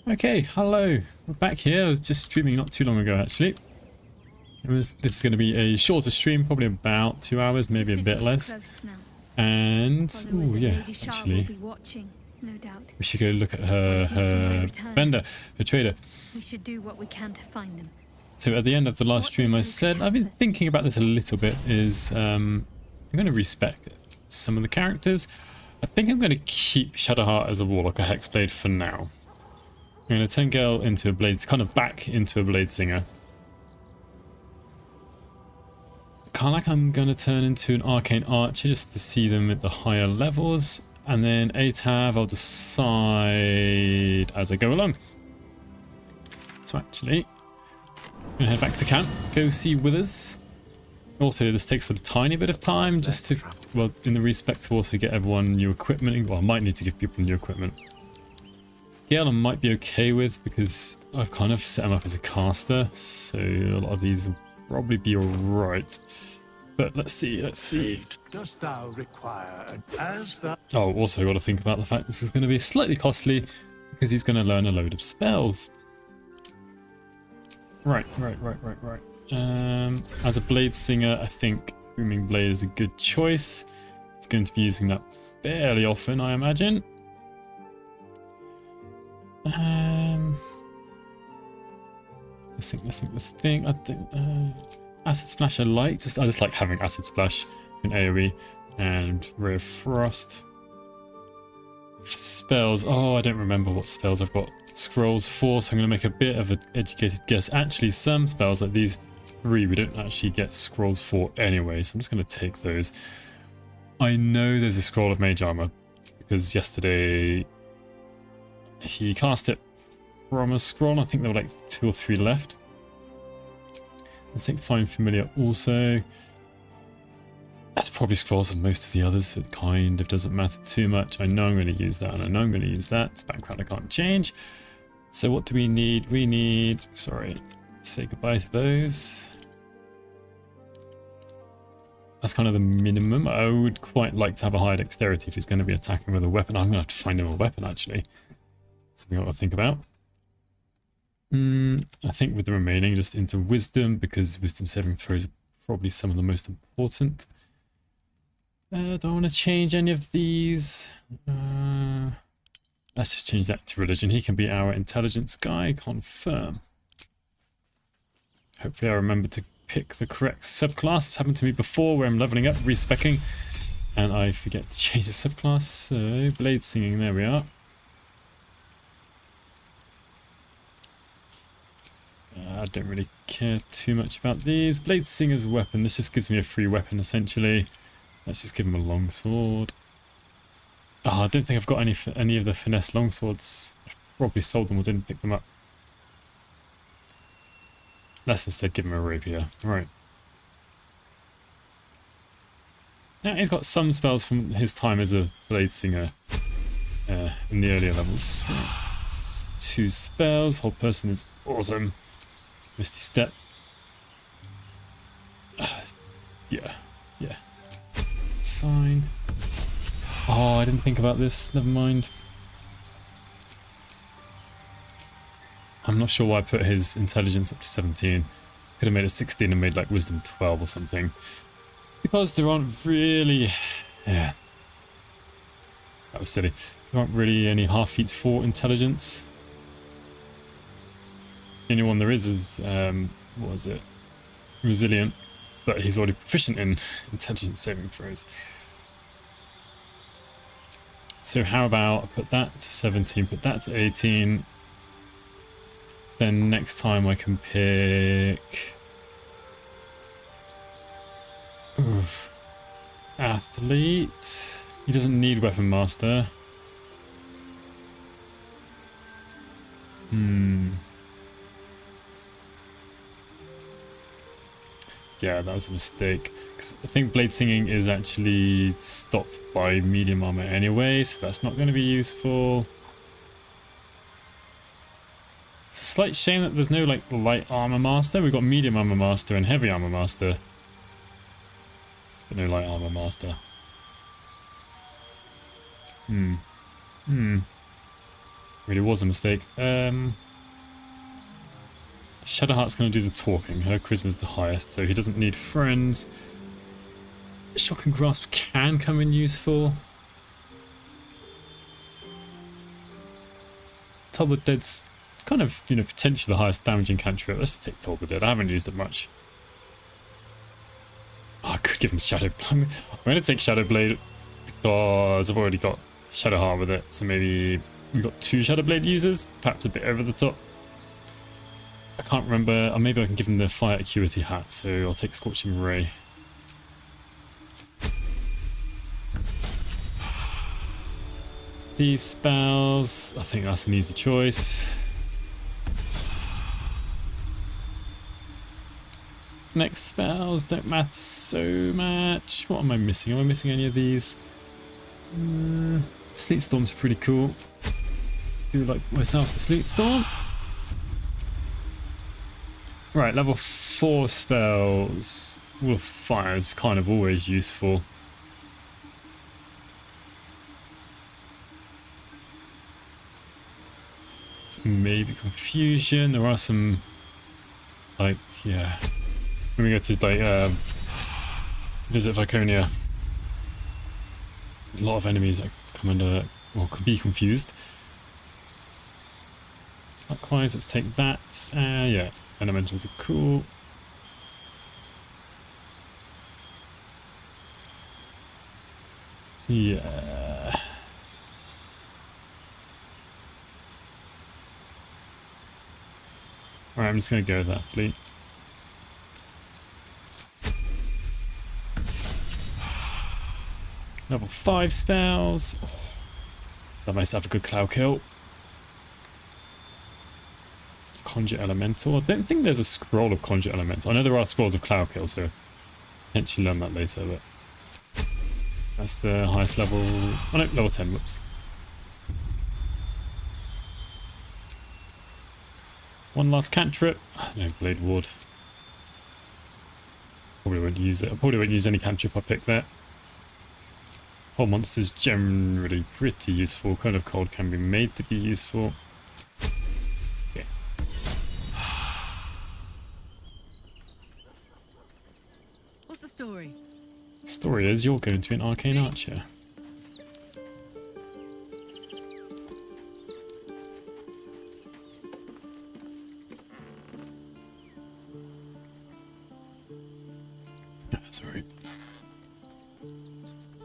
Okay, hello. We're back here. I was just streaming not too long ago, actually. This is going to be a shorter stream, probably about 2 hours, maybe a bit less. And oh yeah, actually, we should go look at her vendor, her trader. We should do what we can to find them. So at the end of the last stream, I said I've been thinking about this a little bit. I'm going to respec some of the characters. I think I'm going to keep Shadowheart as a warlock, a hexblade for now. I'm going to turn Gale into a blade, kind of back into a blade singer. Kind of like I'm going to turn into an arcane archer just to see them at the higher levels. And then Atav, I'll decide as I go along. So actually, I'm going to head back to camp, go see Withers. Also, this takes a tiny bit of time just to, well, in the respect to also get everyone new equipment. Well, I might need to give people new equipment. Gale I might be okay with because I've kind of set him up as a caster, so a lot of these will probably be alright. But let's see. Dost thou require as the Oh, also got to think about the fact this is going to be slightly costly because he's going to learn a load of spells. Right. As a blade singer, I think Booming Blade is a good choice. He's going to be using that fairly often, I imagine. Let's think. I think Acid Splash I like. I just like having Acid Splash in AoE and Ray of Frost. Spells. Oh, I don't remember what spells I've got scrolls for, so I'm going to make a bit of an educated guess. Actually, some spells like these three we don't actually get scrolls for anyway, so I'm just going to take those. I know there's a scroll of Mage Armor because yesterday he cast it from a scroll. I think there were like 2 or 3 left. Let's take Find Familiar also. That's probably scrolls of most of the others, so it kind of doesn't matter too much. I know I'm going to use that, and I know I'm going to use that. It's background I can't change. So what do we need? We need... Sorry. Say goodbye to those. That's kind of the minimum. I would quite like to have a higher dexterity if he's going to be attacking with a weapon. I'm going to have to find him a weapon, actually. Something I want to think about. I think with the remaining, just into Wisdom, because Wisdom saving throws are probably some of the most important. Don't want to change any of these. Let's just change that to Religion. He can be our intelligence guy. Confirm. Hopefully I remember to pick the correct subclass. It's happened to me before where I'm leveling up, respecking, and I forget to change the subclass. So, Blade Singing, there we are. I don't really care too much about these. Blade Singer's weapon. This just gives me a free weapon, essentially. Let's just give him a longsword. Oh, I don't think I've got any of the finesse longswords. I've probably sold them or didn't pick them up. Let's instead give him a rapier. Right. Now he's got some spells from his time as a blade singer in the earlier levels. It's 2 spells. Whole person is awesome. Misty Step. Yeah. It's fine. Oh, I didn't think about this. Never mind. I'm not sure why I put his intelligence up to 17. Could have made it 16 and made like Wisdom 12 or something. Because there aren't really... Yeah. That was silly. There aren't really any half feats for intelligence. The only one there is what was it? Resilient. But he's already proficient in intelligence saving throws. So how about I put that to 17, put that to 18. Then next time I can pick... Oof. Athlete. He doesn't need Weapon Master. Yeah, that was a mistake. Because I think Blade Singing is actually stopped by medium armor anyway, so that's not going to be useful. It's a slight shame that there's no like light armor master. We've got medium armor master and heavy armor master, but no light armor master. Really was a mistake. Shadowheart's going to do the talking. Her charisma's the highest, so he doesn't need friends. Shocking Grasp can come in useful. Toll Dead's kind of, you know, potentially the highest damaging cantrip. Let's take Toll Dead. I haven't used it much. Oh, I could give him Shadow Blade. I'm going to take Shadow Blade because I've already got Shadowheart with it. So maybe we've got 2 Shadow Blade users, perhaps a bit over the top. I can't remember. Or maybe I can give him the Fire Acuity hat. So I'll take Scorching Ray. These spells, I think that's an easy choice. Next spells don't matter so much. What am I missing? Am I missing any of these? Sleet Storm's pretty cool. Do like myself the Sleet Storm. Right, level 4 spells. Wall of Fire is kind of always useful. Maybe Confusion. There are some, like, yeah. When we go to, like, visit Viconia, there's a lot of enemies that come under, or could be confused. Likewise, let's take that. Yeah, elementals are cool. Yeah. Alright, I'm just going to go with that fleet. Level 5 spells. Oh, got myself a good cloud kill. Conjure Elemental. I don't think there's a scroll of Conjure Elemental. I know there are scrolls of cloud kill, so potentially learn that later, but that's the highest level. Oh no, level 10, whoops. One last cantrip. No, Blade Ward. Probably won't use it. I probably won't use any cantrip I pick there. Whole monster's generally pretty useful. Cone of Cold can be made to be useful. Okay. What's the story? The story is you're going to be an arcane archer. Sorry.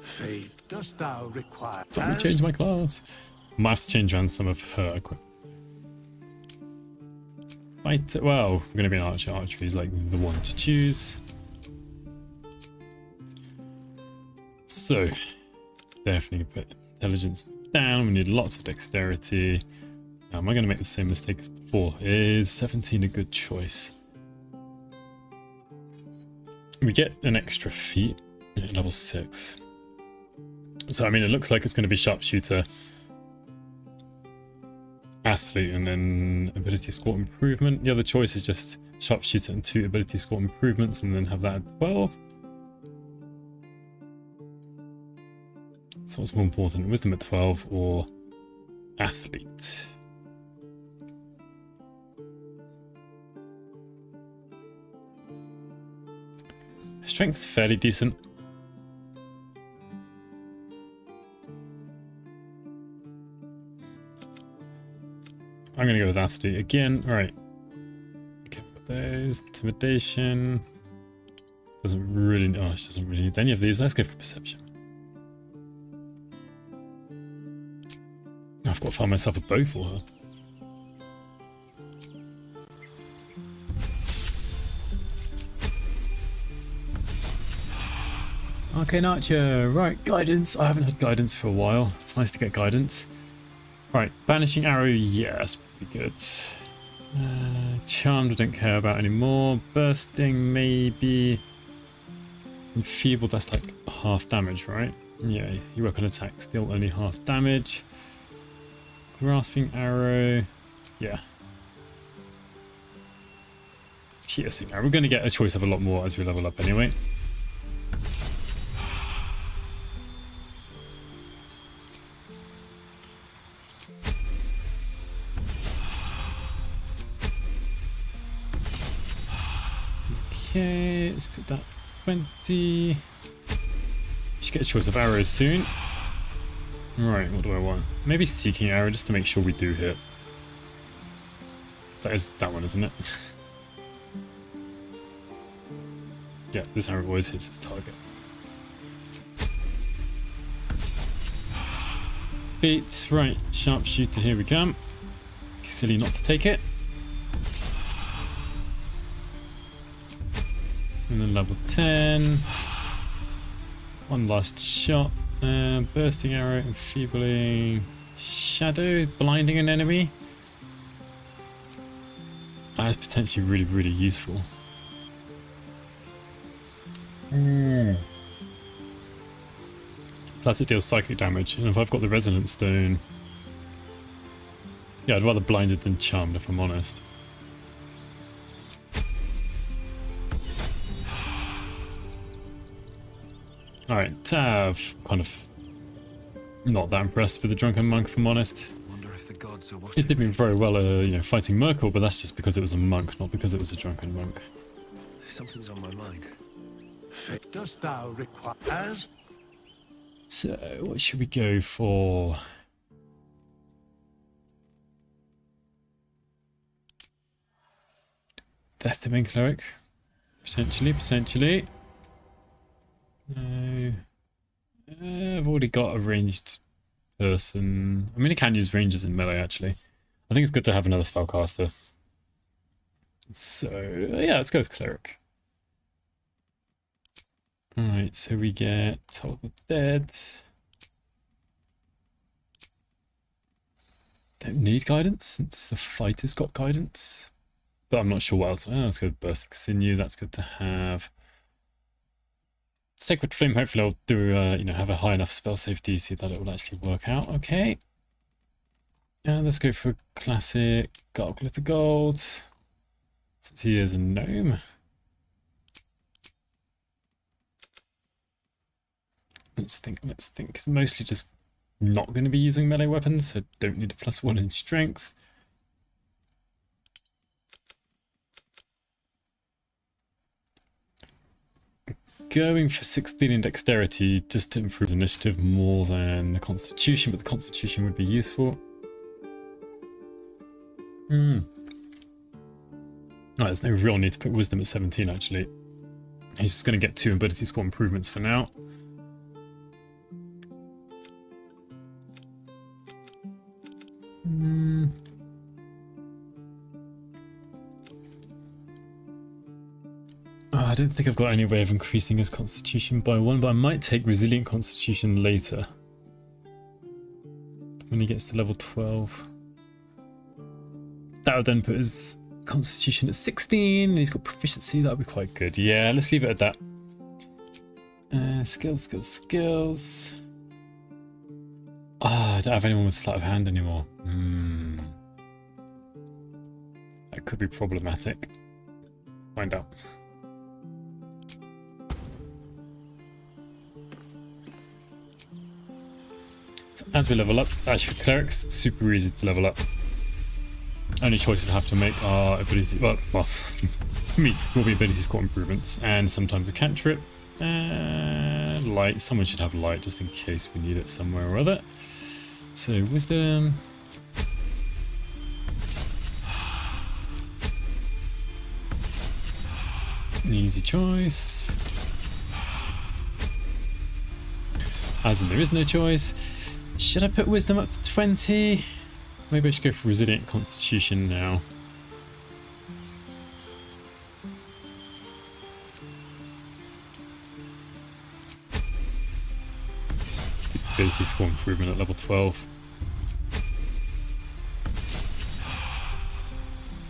Fate dost thou require? Let me change my class. Might have to change around some of her equipment. Right, well, we're going to be an archer. Archery is like the one to choose. So, definitely put intelligence down. We need lots of dexterity. Now, am I going to make the same mistake as before? Is 17 a good choice? We get an extra feat at level 6. So, I mean, it looks like it's going to be Sharpshooter, Athlete, and then Ability Score Improvement. The other choice is just Sharpshooter and 2 Ability Score Improvements, and then have that at 12. So what's more important, Wisdom at 12 or Athlete? Strength's fairly decent. I'm going to go with Athlete again. Alright. Okay, got those. Intimidation. Doesn't really... Oh, she doesn't really need any of these. Let's go for Perception. I've got to find myself a bow for her. Arcane Archer, right, guidance. I haven't had guidance for a while. It's nice to get guidance. Right, Banishing Arrow, yeah, that's pretty good. Charmed I don't care about anymore. Bursting, maybe. Enfeebled, that's like half damage, right? Yeah, you work on attack, still only half damage. Grasping Arrow, yeah. Piercing Arrow, we're going to get a choice of a lot more as we level up anyway. Okay, let's put that 20. Should get a choice of arrows soon. Right, what do I want? Maybe Seeking Arrow just to make sure we do hit. That is that one, isn't it? Yeah, this arrow always hits its target. Feet, right, sharpshooter, here we come. Silly not to take it. And then level 10. One last shot. Bursting arrow, enfeebling, shadow, blinding an enemy. That is potentially really, really useful. Plus it deals psychic damage, and if I've got the resonance stone, yeah, I'd rather blinded than charmed if I'm honest. Alright, Tav, kind of not that impressed with the Drunken Monk if I'm honest. Wonder if the gods are watching. It did me very well, you know, fighting Myrkul, but that's just because it was a monk, not because it was a Drunken Monk. Something's on my mind. Dost thou require as So, what should we go for? Death Domain Cleric? Potentially. No. I've already got a ranged person. I mean, I can use rangers in melee, actually. I think it's good to have another spellcaster. So, yeah, let's go with Cleric. Alright, so we get Toll the Dead. Don't need guidance, since the fighter's got guidance. But I'm not sure what else. Oh, let's go with Bursting Sinew, that's good to have. Sacred Flame, hopefully I'll do, you know, have a high enough spell save DC that it will actually work out. Okay. And let's go for classic Dark Glitter Gold. Since he is a gnome. Let's think. It's mostly just not going to be using melee weapons, so don't need a +1 in strength. Going for 16 in dexterity just to improve initiative more than the constitution, but the constitution would be useful. Oh, there's no real need to put wisdom at 17 actually. He's just going to get 2 ability score improvements for now. I don't think I've got any way of increasing his constitution by 1, but I might take resilient constitution later. When he gets to level 12. That would then put his constitution at 16, and he's got proficiency, that would be quite good. Yeah, let's leave it at that. Skills. I don't have anyone with sleight of hand anymore. That could be problematic. Find out. So as we level up, actually for clerics, super easy to level up. Only choices I have to make are ability, well, for me, will be ability score improvements, and sometimes a cantrip. Light, someone should have light just in case we need it somewhere or other. So, wisdom. An easy choice. As in there is no choice. Should I put wisdom up to 20? Maybe I should go for resilient constitution now. Ability score improvement at level 12.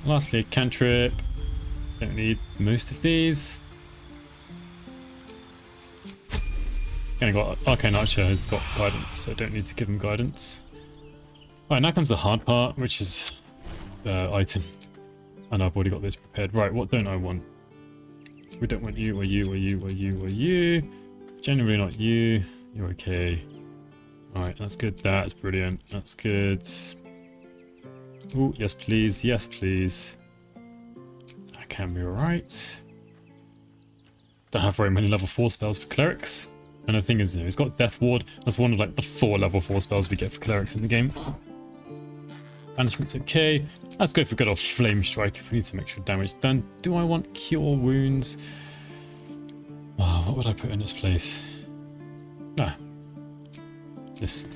Lastly, a cantrip. Don't need most of these. And got Arcane Archer has got guidance, so I don't need to give him guidance. Alright, now comes the hard part, which is item. And I've already got this prepared. Right, what don't I want? We don't want you, or you, or you, or you, or you. Generally not you. You're okay. Alright, that's good. That's brilliant. That's good. Oh, yes please. Yes please. That can be alright. don't have very many level 4 spells for clerics. And the thing is, you know, he's got Death Ward. That's one of like the 4 level 4 spells we get for clerics in the game. Banishment's okay. Let's go for good old Flame Strike if we need some extra damage done. Do I want Cure Wounds? Oh, what would I put in its place? Ah. This.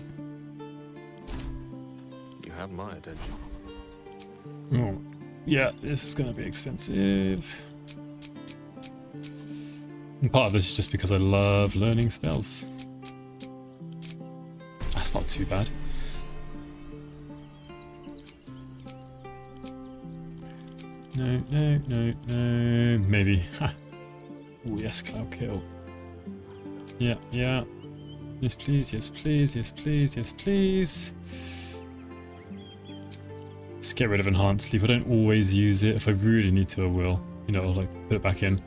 You had my attention. Oh. Yeah, this is going to be expensive. And part of this is just because I love learning spells. That's not too bad. No, no, no, no. Maybe. Ha. Oh, yes, Cloud Kill. Yeah, yeah. Yes, please, yes, please, yes, please, yes, please. Let's get rid of Enhanced Sleep. I don't always use it. If I really need to, I will. You know, I'll like put it back in.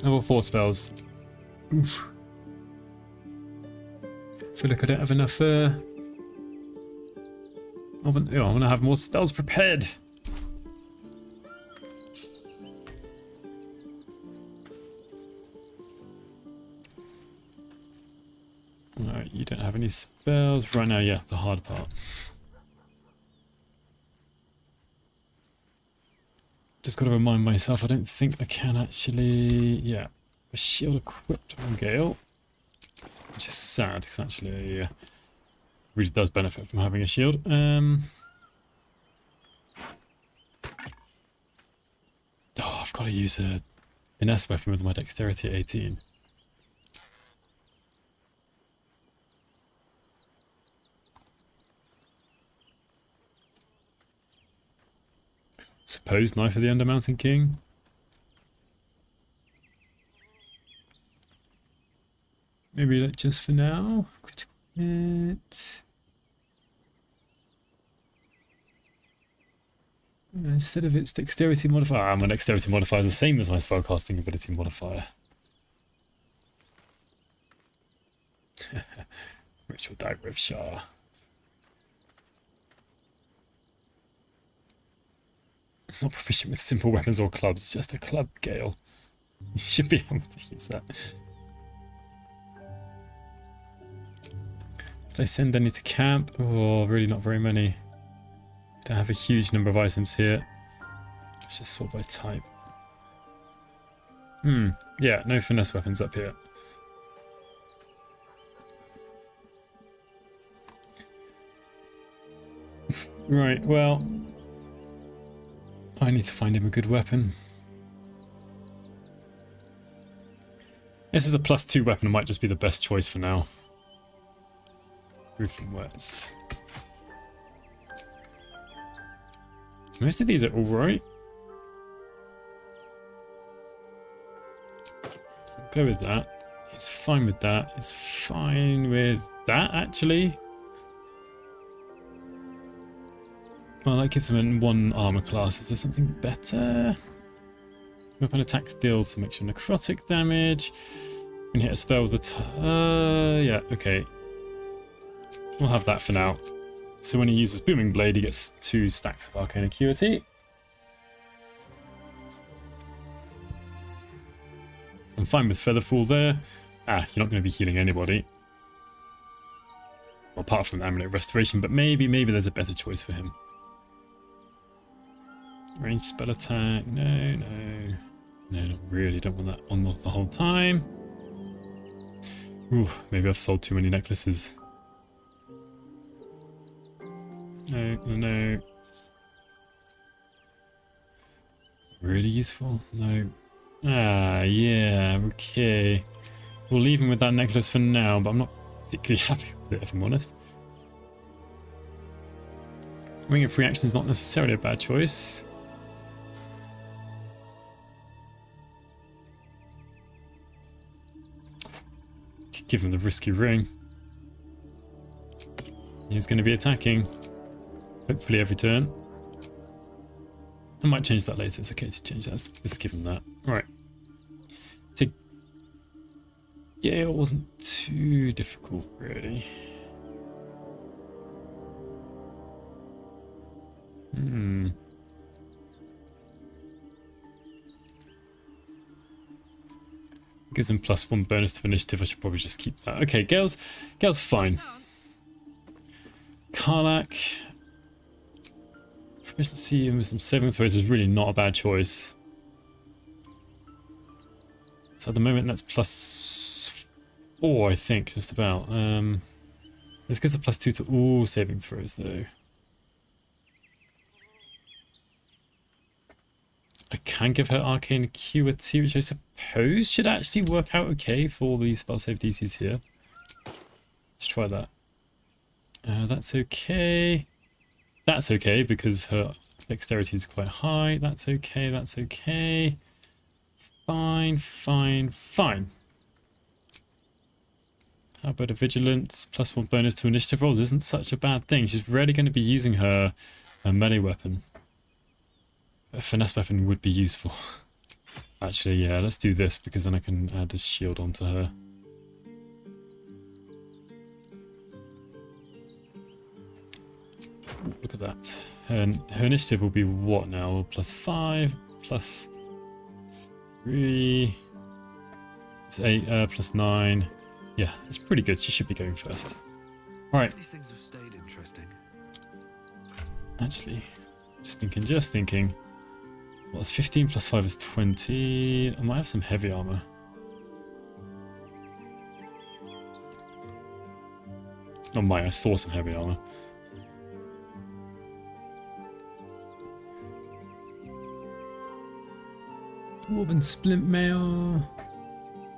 Level 4 spells. Oof. I feel like I don't have enough, I want to have more spells prepared. Alright, you don't have any spells right now. Yeah, the hard part. Just got to remind myself, I don't think I can actually... Yeah, a shield equipped on Gale. Which is sad, because actually really does benefit from having a shield. Oh, I've got to use a finesse weapon with my dexterity at 18. Suppose Knife of the Undermountain King. Maybe like just for now. Critical hit. Instead of its dexterity modifier, my dexterity modifier is the same as my spellcasting ability modifier. Ritual Dagger of Shah. Not proficient with simple weapons or clubs, it's just a club, Gale. You should be able to use that. Did I send any to camp? Oh, really not very many. Don't have a huge number of items here. Let's just sort by type. Yeah, no finesse weapons up here. Right, well... I need to find him a good weapon. This is a +2 weapon, it might just be the best choice for now. Roofing Wets. Most of these are alright. Go with that. It's fine with that. It's fine with that, actually. Well, that gives them one armor class. Is there something better? Weapon attacks deals some extra necrotic damage. We can hit a spell with a yeah, okay. We'll have that for now. So when he uses Booming Blade, he gets 2 stacks of Arcane Acuity. I'm fine with Featherfall there. Ah, you're not going to be healing anybody. Well, apart from the Amulet Restoration, but maybe there's a better choice for him. Ranged spell attack. No, not really. Don't want that on the whole time. Ooh, maybe I've sold too many necklaces. No. Really useful? No. Ah, yeah, okay. We'll leave him with that necklace for now, but I'm not particularly happy with it, if I'm honest. Ring of Free Action is not necessarily a bad choice. Give him the risky ring. He's going to be attacking. Hopefully every turn. I might change that later. It's okay to change that. Let's give him that. Right. So Gale wasn't too difficult, really. Gives him +1 bonus to initiative. I should probably just keep that. Okay, Gale's fine. Karlak. Proficiency and wisdom saving throws is really not a bad choice. So at the moment that's +4, I think, just about. This gives a +2 to all saving throws though. I can give her Arcane Acuity, which I suppose should actually work out okay for all these spell save DCs here. Let's try that. That's okay. That's okay because her dexterity is quite high. That's okay, that's okay. Fine, fine, fine. How about a vigilance? +1 bonus to initiative rolls isn't such a bad thing. She's rarely going to be using her melee weapon. A finesse weapon would be useful. Actually, yeah, let's do this because then I can add a shield onto her. Ooh, look at that. Her initiative will be what now? +5, +3. It's 8, +9. Yeah, that's pretty good. She should be going first. Alright. These things have stayed interesting. Actually, just thinking. Well, it's 15 +5 is 20. I might have some heavy armor. Not might, I saw some heavy armor. Dwarven splint mail.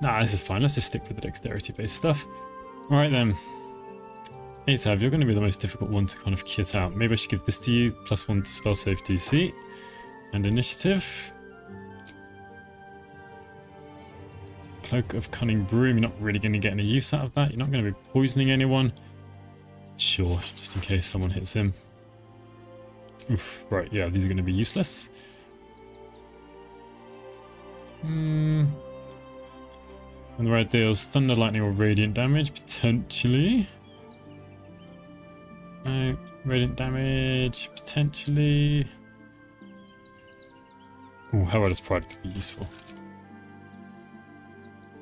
Nah, this is fine. Let's just stick with the dexterity-based stuff. Alright then. Atav, you're going to be the most difficult one to kind of kit out. Maybe I should give this to you. +1 to spell save DC. And initiative. Cloak of Cunning Broom. You're not really going to get any use out of that. You're not going to be poisoning anyone. Sure, just in case someone hits him. Oof, right, yeah, these are going to be useless. And the red deals thunder, lightning, or radiant damage, potentially. No, radiant damage, potentially. Oh, Herald's Pride could be useful.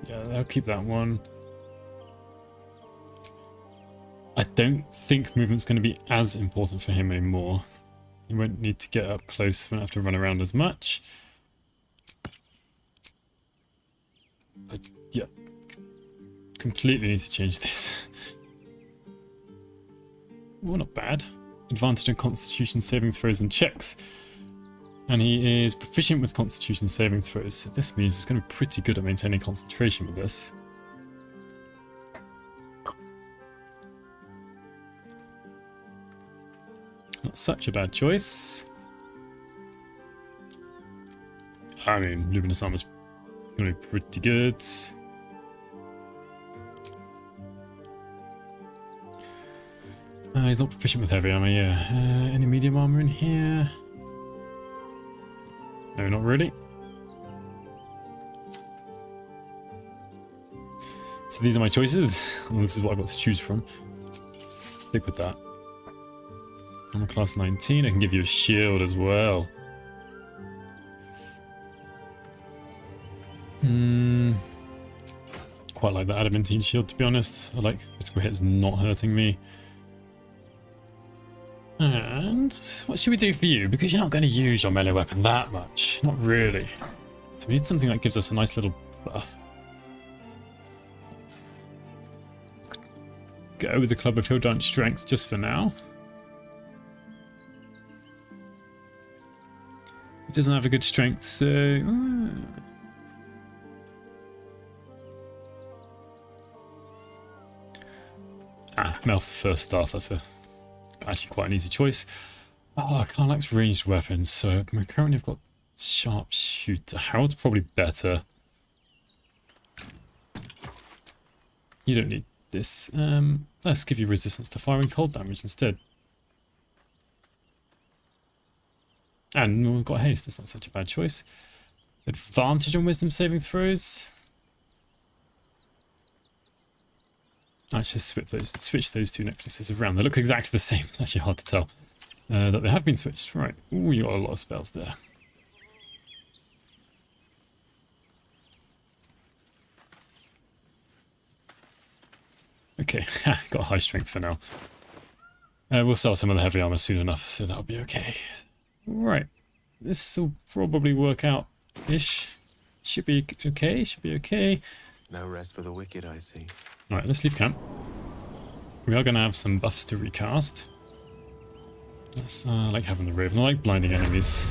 Yeah, I'll keep that one. I don't think movement's going to be as important for him anymore. He won't need to get up close, won't have to run around as much. But yeah, completely need to change this. Well, not bad. Advantage on Constitution saving throws and checks. And he is proficient with Constitution saving throws, so this means he's going to be pretty good at maintaining concentration with this. Not such a bad choice. I mean, Luminous Armor's going to be pretty good. He's not proficient with heavy armor, yeah. Any medium armor in here? No, not really. So these are my choices. Well, this is what I've got to choose from. Stick with that. I'm a class 19. I can give you a shield as well. Quite like the adamantine shield, to be honest. I like critical hits not hurting me. And what should we do for you? Because you're not going to use your melee weapon that much. Not really. So we need something that gives us a nice little buff. Go with the Club of Hill Giant Strength just for now. It doesn't have a good strength, so... Melf's first staff, that's actually quite an easy choice. Oh, Karlak's ranged weapons, so currently I've got sharpshooter. Harold's probably better. You don't need this. Let's give you resistance to fire and cold damage instead. And we've got haste, that's not such a bad choice. Advantage on wisdom saving throws. Let's just switch those two necklaces around. They look exactly the same. It's actually hard to tell that they have been switched. Right. Ooh, you got a lot of spells there. Okay, got high strength for now. We'll sell some of the heavy armor soon enough, so that'll be okay. Right, this will probably work out-ish. Should be okay, should be okay. No rest for the wicked, I see. Alright, let's leave camp. We are going to have some buffs to recast. That's, I like having the Raven. I like blinding enemies.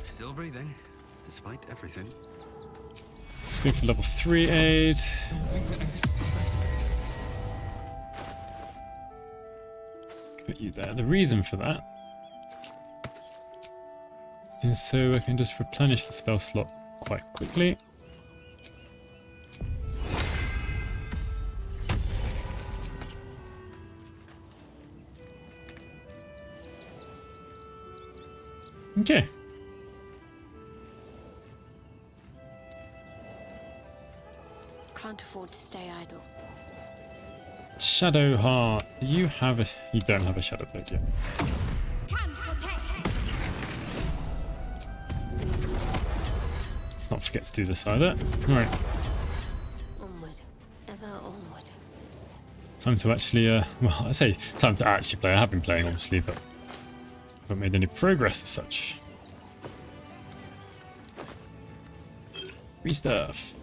Still breathing, despite everything. Let's go for level 3 aid. Put you there. The reason for that is so I can just replenish the spell slot quite quickly. Okay. Can't afford to stay idle. Shadow Heart. You have a... You don't have a Shadow Blade yet. Let's not forget to do this either. Alright. Onward. Ever onward. Time to actually... well, I say time to actually play. I have been playing, obviously, but... haven't made any progress as such. Free stuff.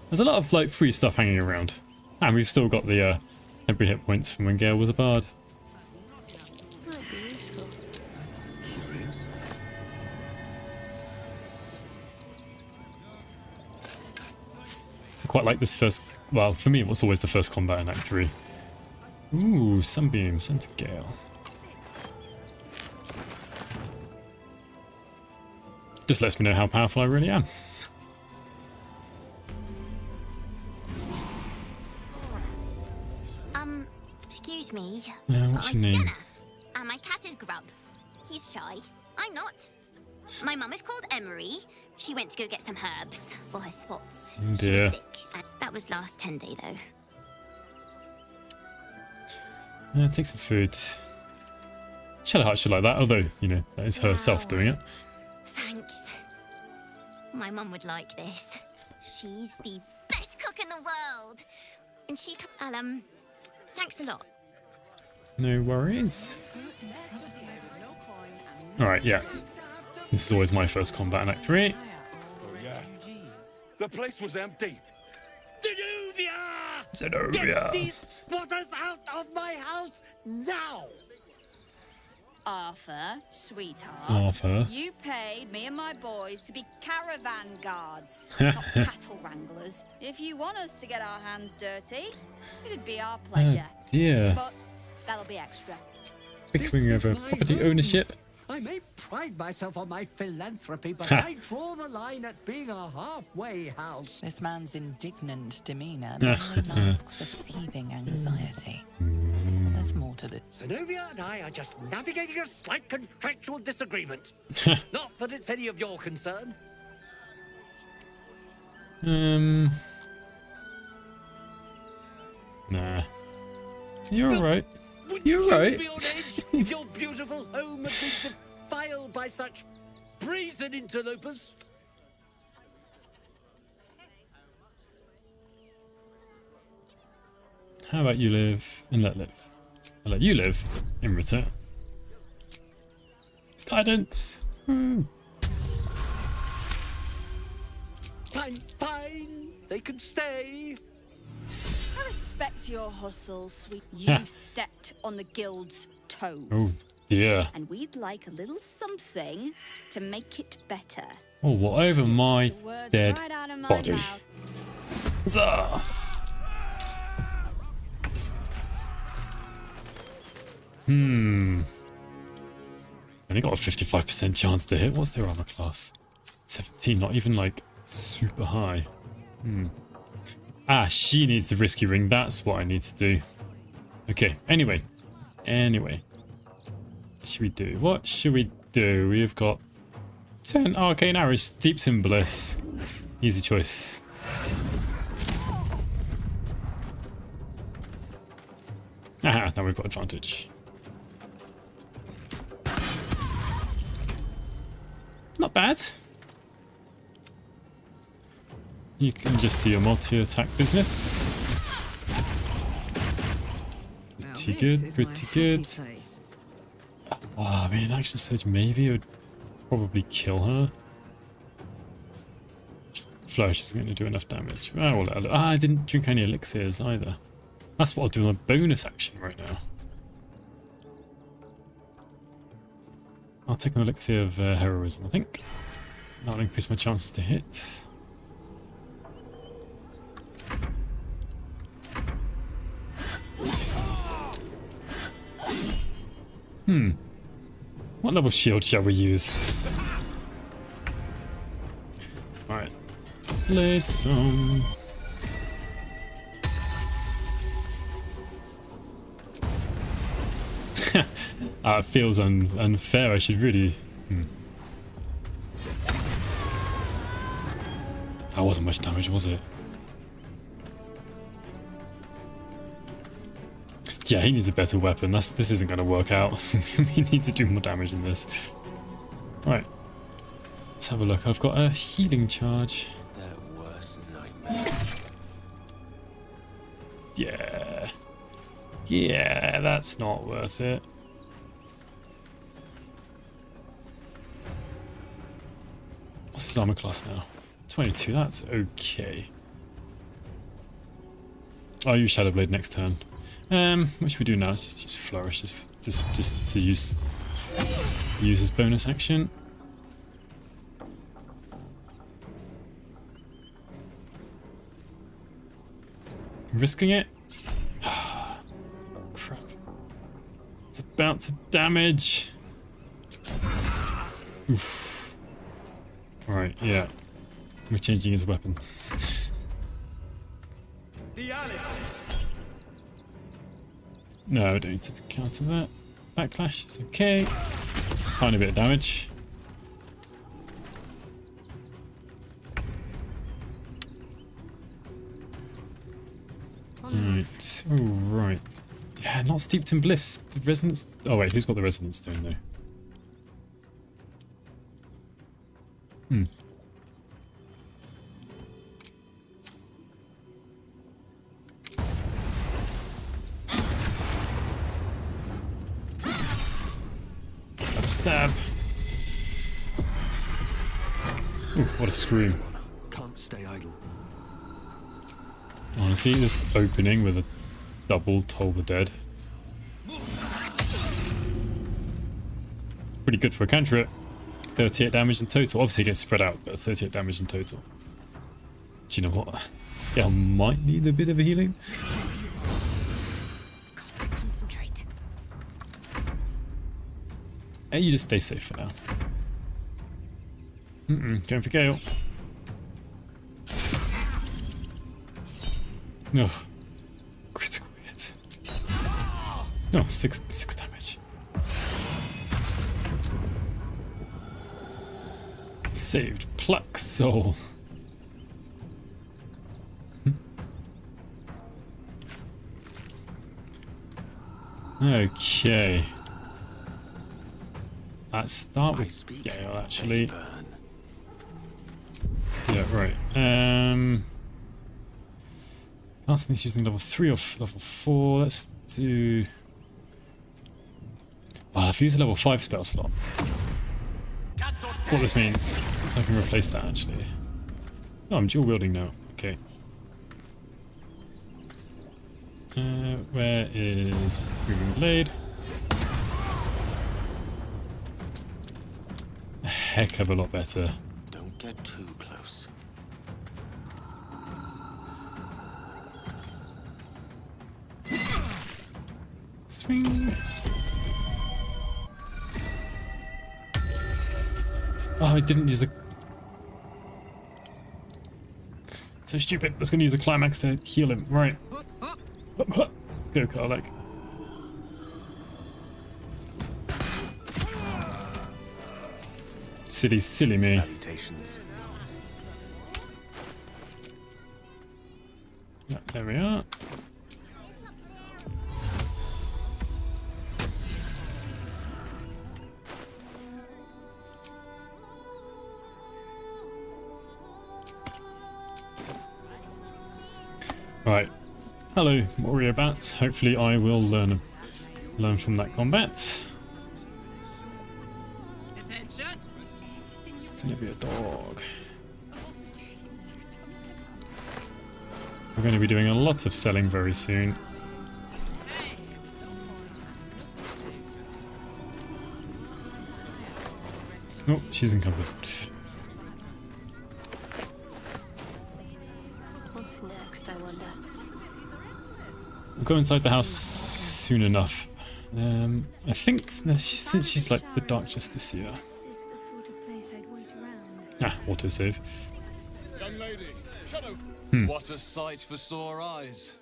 There's a lot of like free stuff hanging around. And we've still got the temporary hit points from when Gale was a bard. Might be useful. Curious. I quite like this first... well, for me it was always the first combat in Act 3. Ooh, Sunbeam, sent to Gale. Just lets me know how powerful I really am. Excuse me. What's your name? Jenna, and my cat is Grub. He's shy. I'm not. My mum is called Emery. She went to go get some herbs for her spots. Oh She dear. was sick. And that was last 10 day though. Take some food. Shadow Heart should like that, although, you know, that is herself doing it. Thanks. My mum would like this. She's the best cook in the world. And she thanks a lot. No worries. Alright, yeah. This is always my first combat in Act 3. The place was empty. Denuvia! Zenobia! Get these spotters out of my house now! Arthur, sweetheart. Arthur. You paid me and my boys to be caravan guards, not cattle wranglers. If you want us to get our hands dirty, it'd be our pleasure. Oh dear. But that'll be extra. Bickering This is over my property home. ownership. I may pride myself on my philanthropy, but I draw the line at being a halfway house. This man's indignant demeanour mainly masks a seething anxiety. There's more to this. Zenobia and I are just navigating a slight contractual disagreement. Not that it's any of your concern. Nah. You're alright. Would You're you right. be on edge if your beautiful home had been defiled by such brazen interlopers? How about you live and let live? I'll let you live in return. Guidance! Woo. Fine, fine. They can stay. I respect your hustle, sweet. You've stepped on the guild's toes. Oh dear. And we'd like a little something to make it better. Oh, what over my The words dead right out of my body. mouth. Huzzah! Only got a 55% chance to hit. What's their armor class? 17, not even like super high. Ah, she needs the risky ring. That's what I need to do. Okay, anyway. What should we do? What should we do? We've got 10 arcane arrows, steeps in bliss. Easy choice. Aha, now we've got advantage. Not bad. You can just do your multi-attack business. Pretty good, pretty good. Oh, I mean, action surge maybe it would probably kill her. Flourish isn't going to do enough damage. Oh, well, I didn't drink any elixirs either. That's what I'll do on a bonus action right now. I'll take an elixir of heroism, I think. That will increase my chances to hit. What level shield shall we use? Alright. Blade Song. It feels unfair. I should really... That wasn't much damage, was it? Yeah, he needs a better weapon. This isn't going to work out. We need to do more damage than this. Right. Let's have a look. I've got a healing charge. Their worst nightmare. Yeah. Yeah, that's not worth it. What's his armor class now? 22, that's okay. I'll use Shadowblade next turn. What should we do now? Let's just use Flourish, just to use as bonus action. Risking it? Crap. It's about to damage. Oof. Alright, yeah. We're changing his weapon. No, I don't need to counter that. Backlash is okay. Tiny bit of damage. Right. Oh, right. Yeah, not steeped in bliss. The resonance. Oh wait, who's got the resonance stone though? Stab. Ooh, what a scream. Can't stay idle. Honestly, this opening with a double Toll the Dead. Pretty good for a cantrip. 38 damage in total. Obviously it gets spread out, but 38 damage in total. Do you know what? Yeah, I might need a bit of a healing. Concentrate. Hey, you just stay safe for now. Going for Gale. Ugh. Critical hit. No, 6 damage. Saved Pluck Soul. Okay. Let's start with Gale, actually. Yeah, right. Casting this using level 3 or level 4. Let's do... Well, I've used a level 5 spell slot. What this means is I can replace that, actually. Oh, I'm dual wielding now. Okay. Where is Moving Blade? A heck of a lot better. Don't get too close. Swing. Oh, I didn't use a... So stupid. I was going to use a climax to heal him. Right. Let's go, Karlak. Silly me. Salutations. Yeah, there we are. Right. Hello, warrior bat. Hopefully I will learn from that combat. Attention. It's gonna be a dog. We're going to be doing a lot of selling very soon. Oh, she's encumbered. What's next, I wonder? We'll go inside the house soon enough. I think since she's like the Dark Justiciar. This is the sort of place I'd wait around. Ah, autosave. Young lady, shut up. What a sight for sore eyes.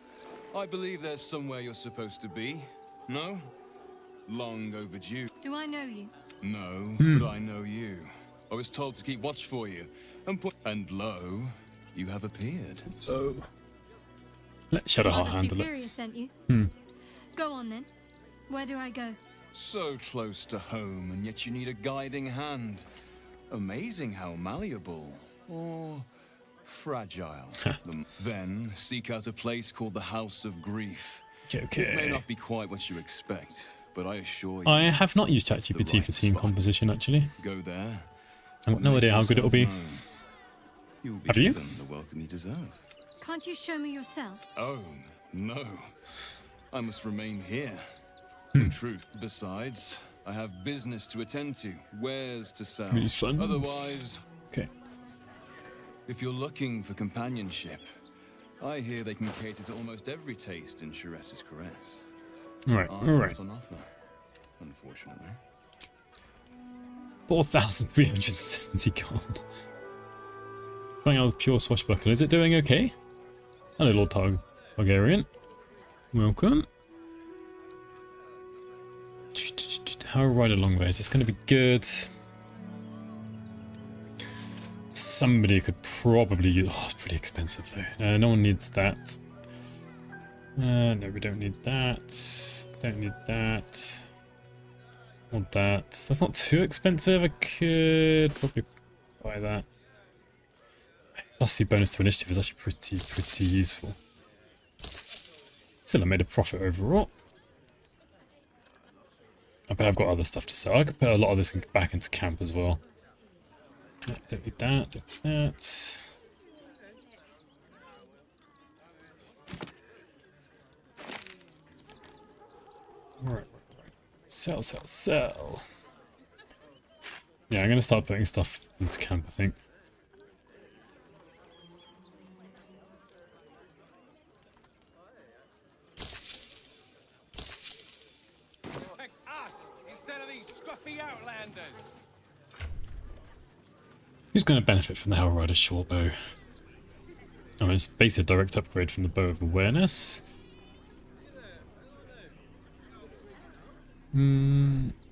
I believe there's somewhere you're supposed to be. No? Long overdue. Do I know you? No, but I know you. I was told to keep watch for you. And lo, you have appeared. Oh. Let Shadowheart Mother handle Superior it. sent you. Go on then. Where do I go? So close to home, and yet you need a guiding hand. Amazing how malleable. Or fragile. Then seek out a place called the House of Grief. Okay. It may not be quite what you expect, but I assure you. I have not used ChatGPT for team composition actually. Go there. I've got no idea how good it'll be. You'll be Have you? given the welcome you deserve. Can't you show me yourself? Oh, no. I must remain here. In truth. Besides, I have business to attend to, wares to sell. Refunds. Otherwise, Okay. if you're looking for companionship, I hear they can cater to almost every taste in Sharess's caress. Alright, I'm alright. not on offer, unfortunately. 4,370 gold. Flying out with pure swashbuckle. Is it doing okay? Hello, Lord Targaryen. Welcome. How right a long way. Is this going to be good? Somebody could probably use... Oh, it's pretty expensive though. No one needs that. No, we don't need that. Don't need that. Want that. That's not too expensive. I could probably buy that. Plus the bonus to initiative is actually pretty useful. Still, I made a profit overall. I bet I've got other stuff to sell. I could put a lot of this back into camp as well. Yeah, don't need that, don't need that. Right. Sell, sell, sell. Yeah, I'm going to start putting stuff into camp, I think. Protect us instead of these scruffy outlanders. Who's going to benefit from the Hellrider shortbow? Oh, it's basically a direct upgrade from the Bow of Awareness.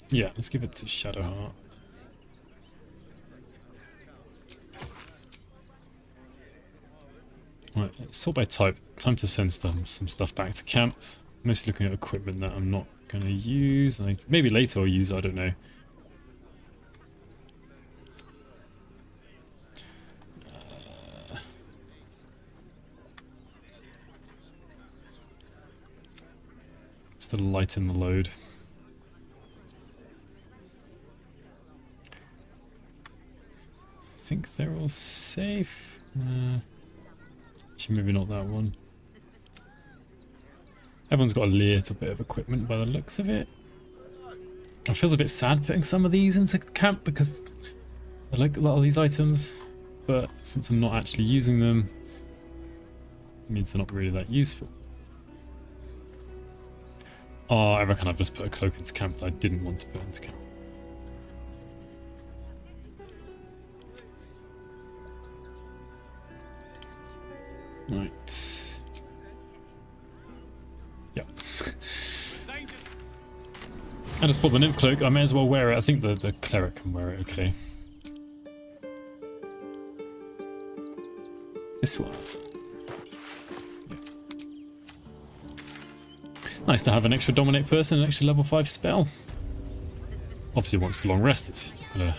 Yeah, let's give it to Shadowheart. Right, sort by type. Time to send some stuff back to camp. Mostly looking at equipment that I'm not going to use. Maybe later I'll use, I don't know. Still lighten the load. I think they're all safe. Actually, maybe not that one. Everyone's got a little bit of equipment by the looks of it. It feels a bit sad putting some of these into camp because I like a lot of these items, but since I'm not actually using them, it means they're not really that useful. Oh, I reckon I've just put a cloak into camp that I didn't want to put into camp. Right. Yep. I just bought the nymph cloak. I may as well wear it. I think the cleric can wear it. Okay. This one. Yeah. Nice to have an extra dominate person, an extra level 5 spell. Obviously, once for long rest, it's just not gonna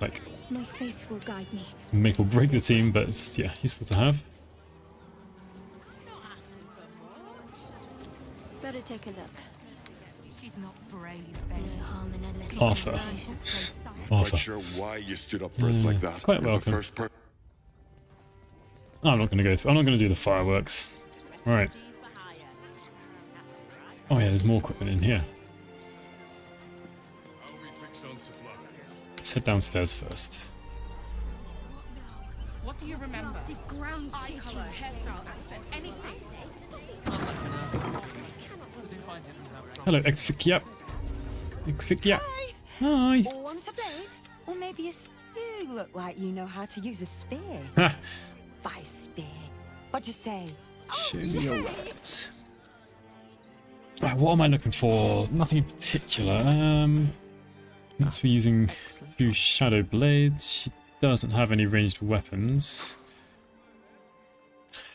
like My faith will guide me. make or break the team, but it's just, yeah, useful to have. Better take a look. She's not brave, Ben. No harm in admitting. Arthur. Quite Arthur. sure why you stood up for us like that. Quite You're welcome. The first I'm not going to go through. I'm not going to do the fireworks. Right. Oh yeah, there's more equipment in here. Let's head downstairs first. What do you remember? Ground Eye color, hairstyle, accent, anything. Hello, Exficia. Exficia. Hi. Or want a blade? Or maybe a spear? You look like you know how to use a spear. Ha. By spear. What'd you say? Show me your words. Right, what am I looking for? Nothing in particular. Unless we're using a few shadow blades. She doesn't have any ranged weapons.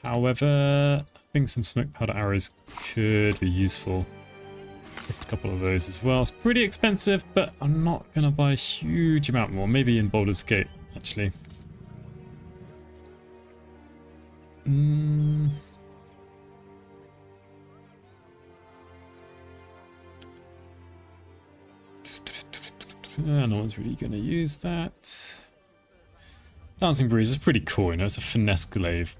However, I think some smoke powder arrows could be useful. A couple of those as well. It's pretty expensive, but I'm not going to buy a huge amount more. Maybe in Baldur's Gate, actually. No one's really going to use that. Dancing Breeze is pretty cool, you know, it's a finesse glaive.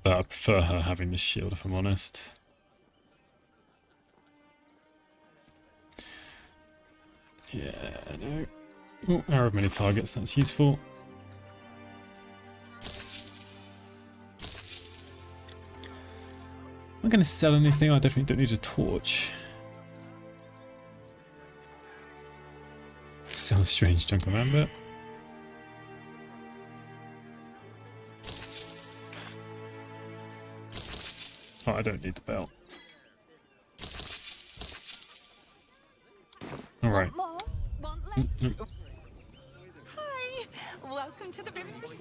But I prefer her having the shield, if I'm honest. Yeah, no. Oh, arrow of many targets, that's useful. Am I going to sell anything? I definitely don't need a torch. Sounds strange, junk of amber. Oh, I don't need the belt. All right. Want more? Want less? Hi. Welcome to the Rivington.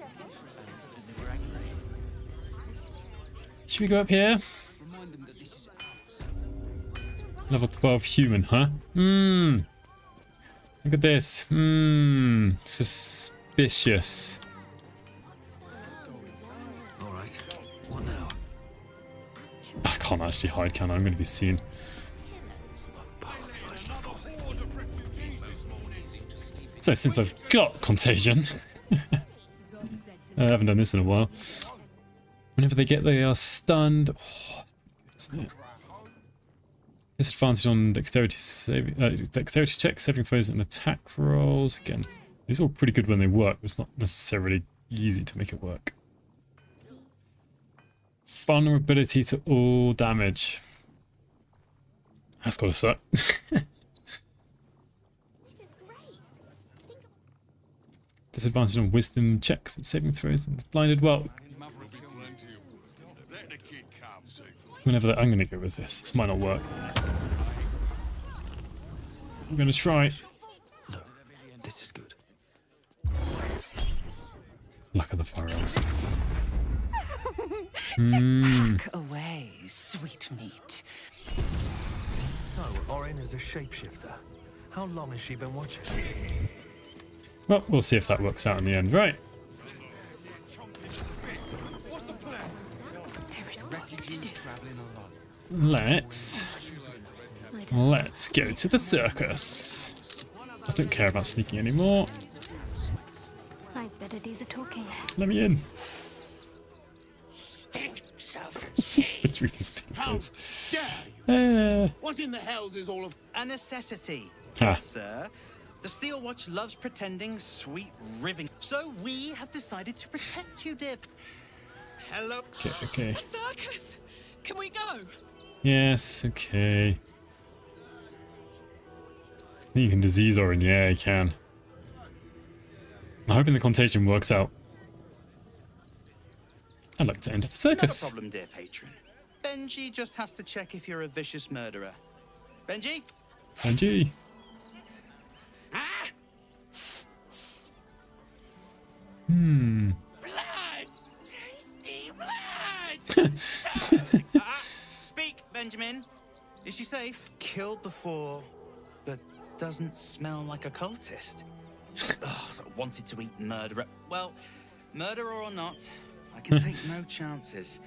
Should we go up here? Level 12 human, huh? Look at this. Suspicious. Alright, what now? I can't actually hide, can I? I'm going to be seen. So, since I've got contagion, I haven't done this in a while. Whenever they get, they are stunned. Oh, isn't it? Disadvantage on dexterity checks, saving throws, and attack rolls. Again, these are all pretty good when they work, but it's not necessarily easy to make it work. Vulnerability to all damage. That's gotta suck. Disadvantage on wisdom checks and saving throws and blinded. Well, whenever I'm gonna go with this. This might not work. I'm gonna try. No, this is good. Luck of the firearms. Pack away, sweet meat. Oh, Orin is a shapeshifter. How long has she been watching? Well, we'll see if that works out in the end. Right. Let's go to the circus. I don't care about sneaking anymore. I'd better do the talking. Let me in. Stinks of Just between his fingers. What in the hells is all of a necessity? Ah. Yes, sir. The Steel Watch loves pretending, sweet Rivington. So we have decided to protect you, dear. Hello. Okay. A circus! Can we go? Yes, okay. I think you can disease Orin. Yeah, you can. I'm hoping the contagion works out. I'd like to enter the circus. Not a problem, dear patron. Benji just has to check if you're a vicious murderer. Benji? Benji. Blood! Tasty blood! Speak, Benjamin. Is she safe? Killed before, but doesn't smell like a cultist. Ugh, wanted to eat murderer. Well, murderer or not, I can take no chances.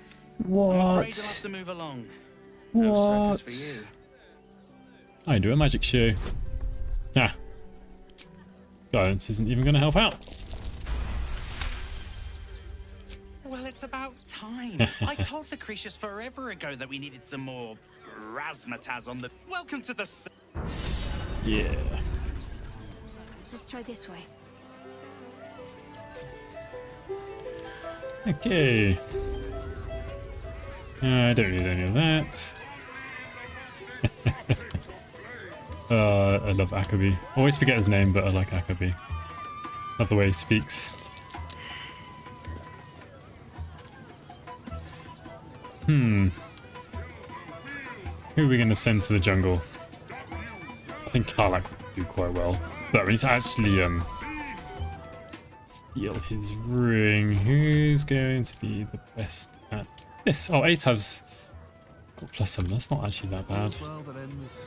I'm afraid I'll have to move along. What? circus for you. I do a magic show. Ah. Guidance isn't even going to help out. Well, it's about time. I told Lucretius forever ago that we needed some more razzmatazz on the... Welcome to the... Yeah. Let's try this way. Okay. I don't need any of that. I love Akabi. Always forget his name, but I like Akabi. Love the way he speaks. Who are we going to send to the jungle? I think Karlak would do quite well. But we need to actually steal his ring. Who's going to be the best at this? Oh, Atav's got +7. That's not actually that bad. Well, that ends.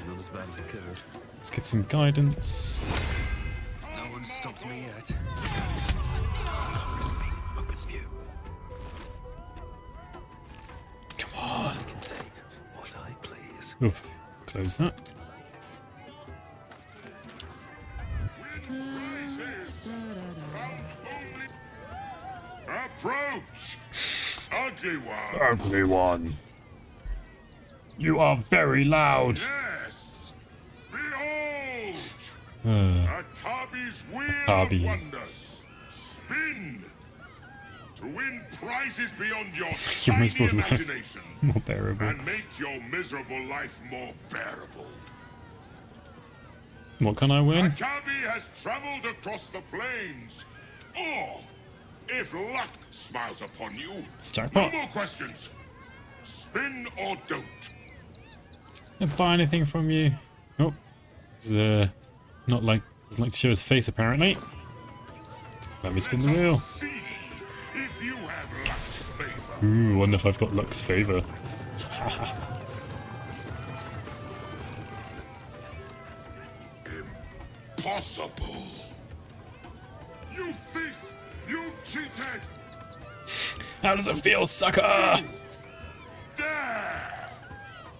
Not as bad as it could have. Let's give some guidance. No one stopped me yet. Can't risk being in open view. Come on. I can take what I please. Oof. Close that. Approach! Ugly one! Ugly one. You are very loud. Yes! Behold! Akabi's wheel Akabi. of wonders. Spin! To win prizes beyond your Your tiny miserable life imagination. more bearable. And make your miserable life more bearable. What can I win? Akabi has traveled across the plains. Or, if luck smiles upon you, It's no jackpot. more questions. Spin or don't. Don't buy anything from you. Oh, he's not like doesn't like to show his face apparently. Let me spin the wheel. See if you have luck's favor. Ooh, wonder if I've got luck's favor. Impossible. You thief! You cheated! How does it feel, sucker? There!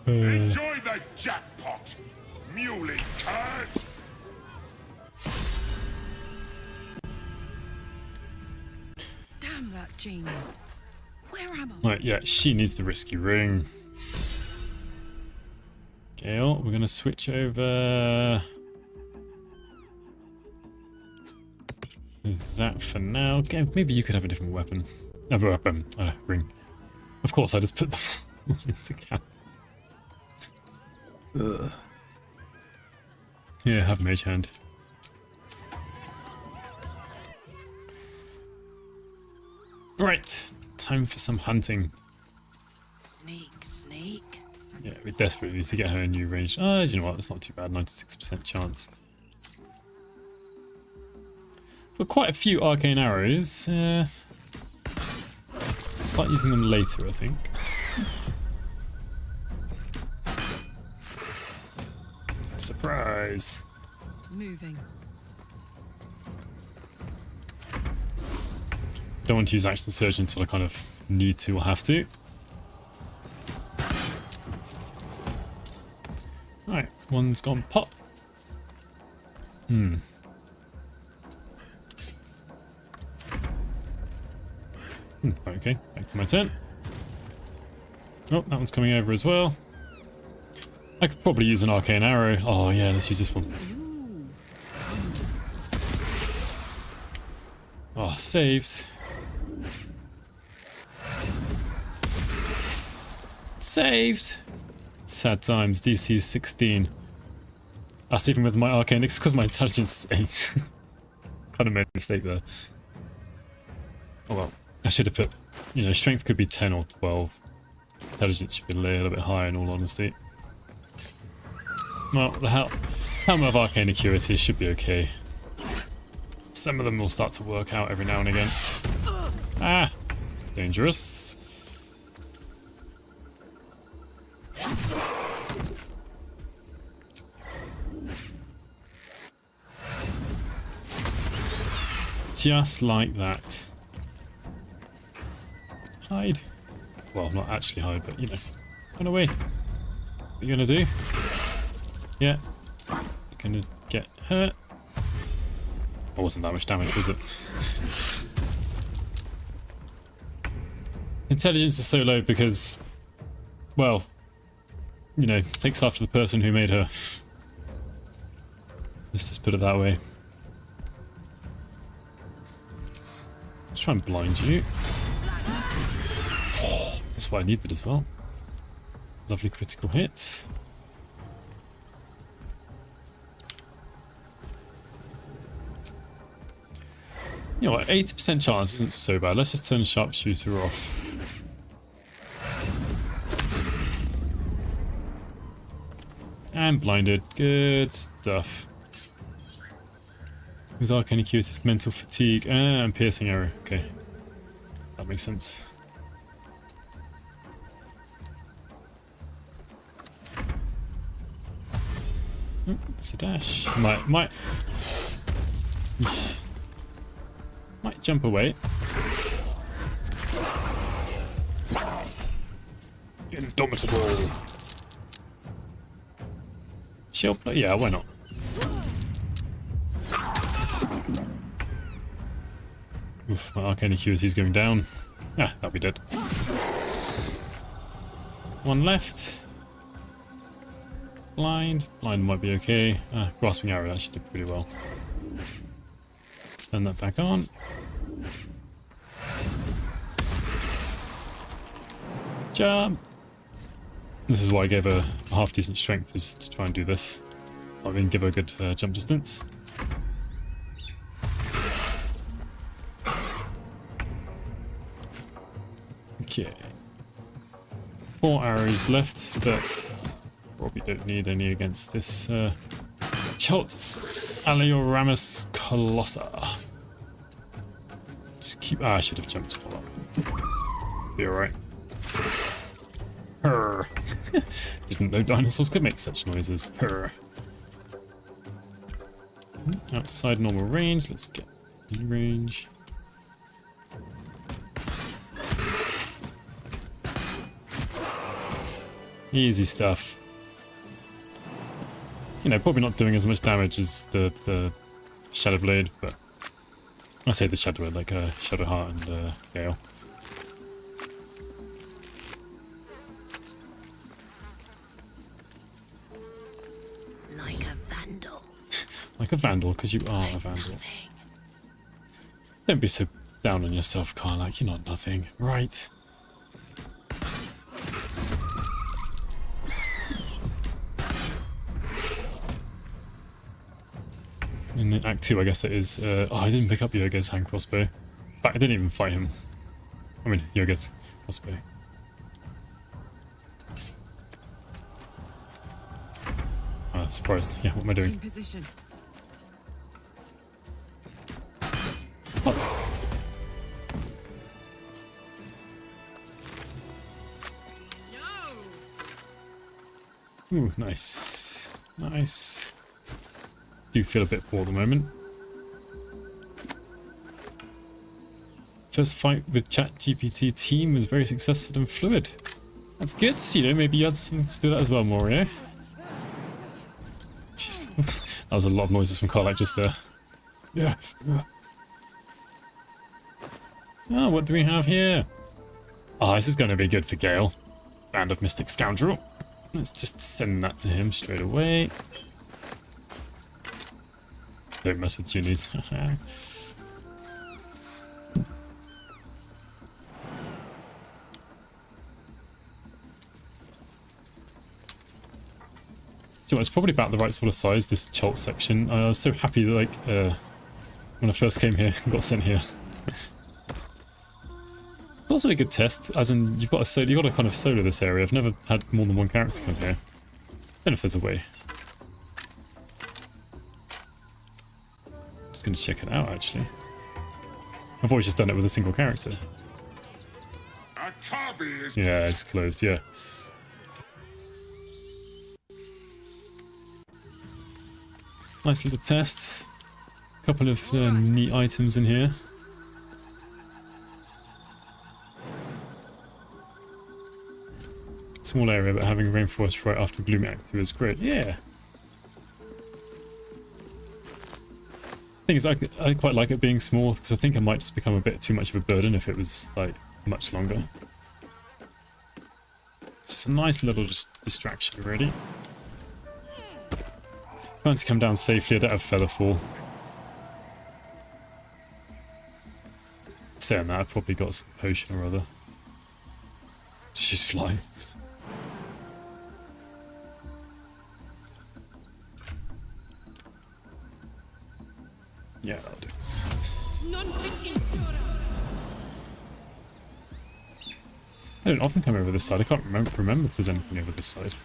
Enjoy the jackpot, muley curt! Damn that genie. Where am I? Right, yeah, she needs the risky ring. Gale, we're gonna switch over. That for now. Gale, maybe you could have a different weapon. Ring. Of course, I just put them into camp. Yeah, have mage hand. Right, time for some hunting. Sneak, sneak. Yeah, we desperately need to get her a new range. Oh, you know what? That's not too bad. 96% chance. Got quite a few arcane arrows. Start using them later, I think. Surprise! Moving. Don't want to use action surge until I kind of need to or have to. Alright, one's gone pop. Okay, back to my turn. Oh, that one's coming over as well. I could probably use an arcane arrow. Oh yeah, let's use this one. Oh, saved. Saved! Sad times, DC is 16. That's even with my arcane, it's because my intelligence is 8. Kind of made a mistake there. Oh well, I should have put, you know, strength could be 10 or 12. Intelligence should be a little bit higher in all honesty. Well, the helmet of arcane acuity should be okay. Some of them will start to work out every now and again. Ah! Dangerous. Just like that. Hide. Well, not actually hide, but you know. Run away. What are you gonna do? Yeah. You're gonna get hurt. It wasn't that much damage, was it? Intelligence is so low because, well, you know, takes after the person who made her. Let's just put it that way. Let's try and blind you. Oh, that's what I needed as well. Lovely critical hit. You know what, 80% chance isn't so bad. Let's just turn sharpshooter off. And blinded. Good stuff. With arcane acuity's mental fatigue and piercing arrow. Okay. That makes sense. It's a dash. Might jump away. Indomitable. Shield, yeah, why not? Oof, my arcane acuity's going down. Ah, that'll be dead. One left. Blind. Blind might be okay. Grasping arrow, that should do pretty well. Turn that back on. Jump! This is why I gave her a half decent strength, is to try and do this. I mean, give her a good jump distance. Okay. 4 arrows left, but probably don't need any against this Chult Alioramus Colossa. Just keep. I should have jumped. Be alright. Her. Didn't know dinosaurs could make such noises. Her. Outside normal range. Let's get in range. Easy stuff. You know, probably not doing as much damage as the Shadow Blade, but I say the Shadow Blade, like Shadow Heart and Gale. Like a vandal. Like a vandal, because you are a vandal. Nothing. Don't be so down on yourself, Carl. Like you're not nothing, right? In Act 2, I guess it is. Oh, I didn't pick up Yoga's hand crossbow. But I didn't even fight him. I mean, Yoga's crossbow. Ah, surprised. Yeah, what am I doing? In position. Oh. Ooh, nice. Nice. Do feel a bit poor at the moment. First fight with ChatGPT team was very successful and fluid. That's good. You know, maybe you had something to do that as well, Morio. Jeez. That was a lot of noises from Carlac just there. Yeah. Oh, what do we have here? Oh, this is going to be good for Gale. Band of Mystic Scoundrel. Let's just send that to him straight away. Don't mess with Junies. So it's probably about the right sort of size, this Chult section. I was so happy that, like, when I first came here and got sent here. It's also a good test, as in you've got to kind of solo this area. I've never had more than one character come here. I don't know if there's a way. Just going to check it out, actually. I've always just done it with a single character. Yeah, it's closed, yeah. Nice little test. A couple of neat items in here. Small area, but having rainforest right after Gloomy Act 2 is great. Yeah. Thing is, I quite like it being small, because I think it might just become a bit too much of a burden if it was, like, much longer. It's just a nice little distraction, really. Trying to come down safely, I don't have Featherfall. Saying that, I've probably got some potion or other. Just use fly. Yeah, that'll do. I don't often come over this side. I can't remember if there's anything over this side.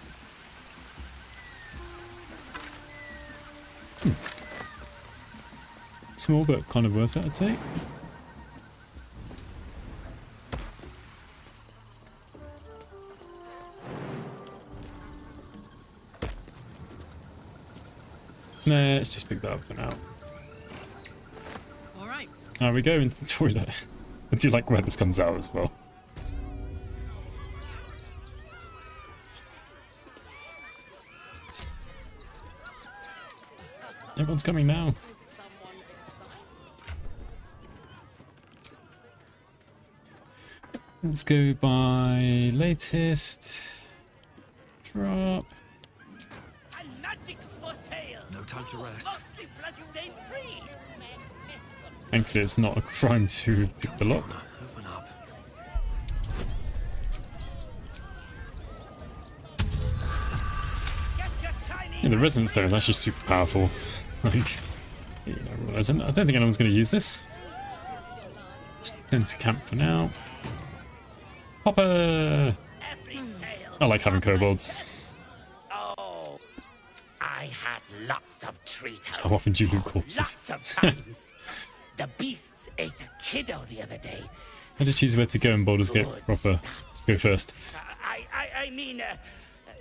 Small, but kind of worth it, I'd say. Nah, let's just pick that up for now. Alright. There we go, into the toilet. I do like where this comes out as well. Everyone's coming now. Let's go by latest. Drop. No time to rest. Thankfully, it's not a crime to pick the lock. Open up. Yeah, the resonance there is actually super powerful. Like, I don't think anyone's going to use this. Into camp for now. Hopper! I like having kobolds. Oh, I had lots of treat. How often do you loot corpses? Lots of times. The beasts ate a kiddo the other day. I just choose where to go in Baldur's Gate proper. Go first. I mean,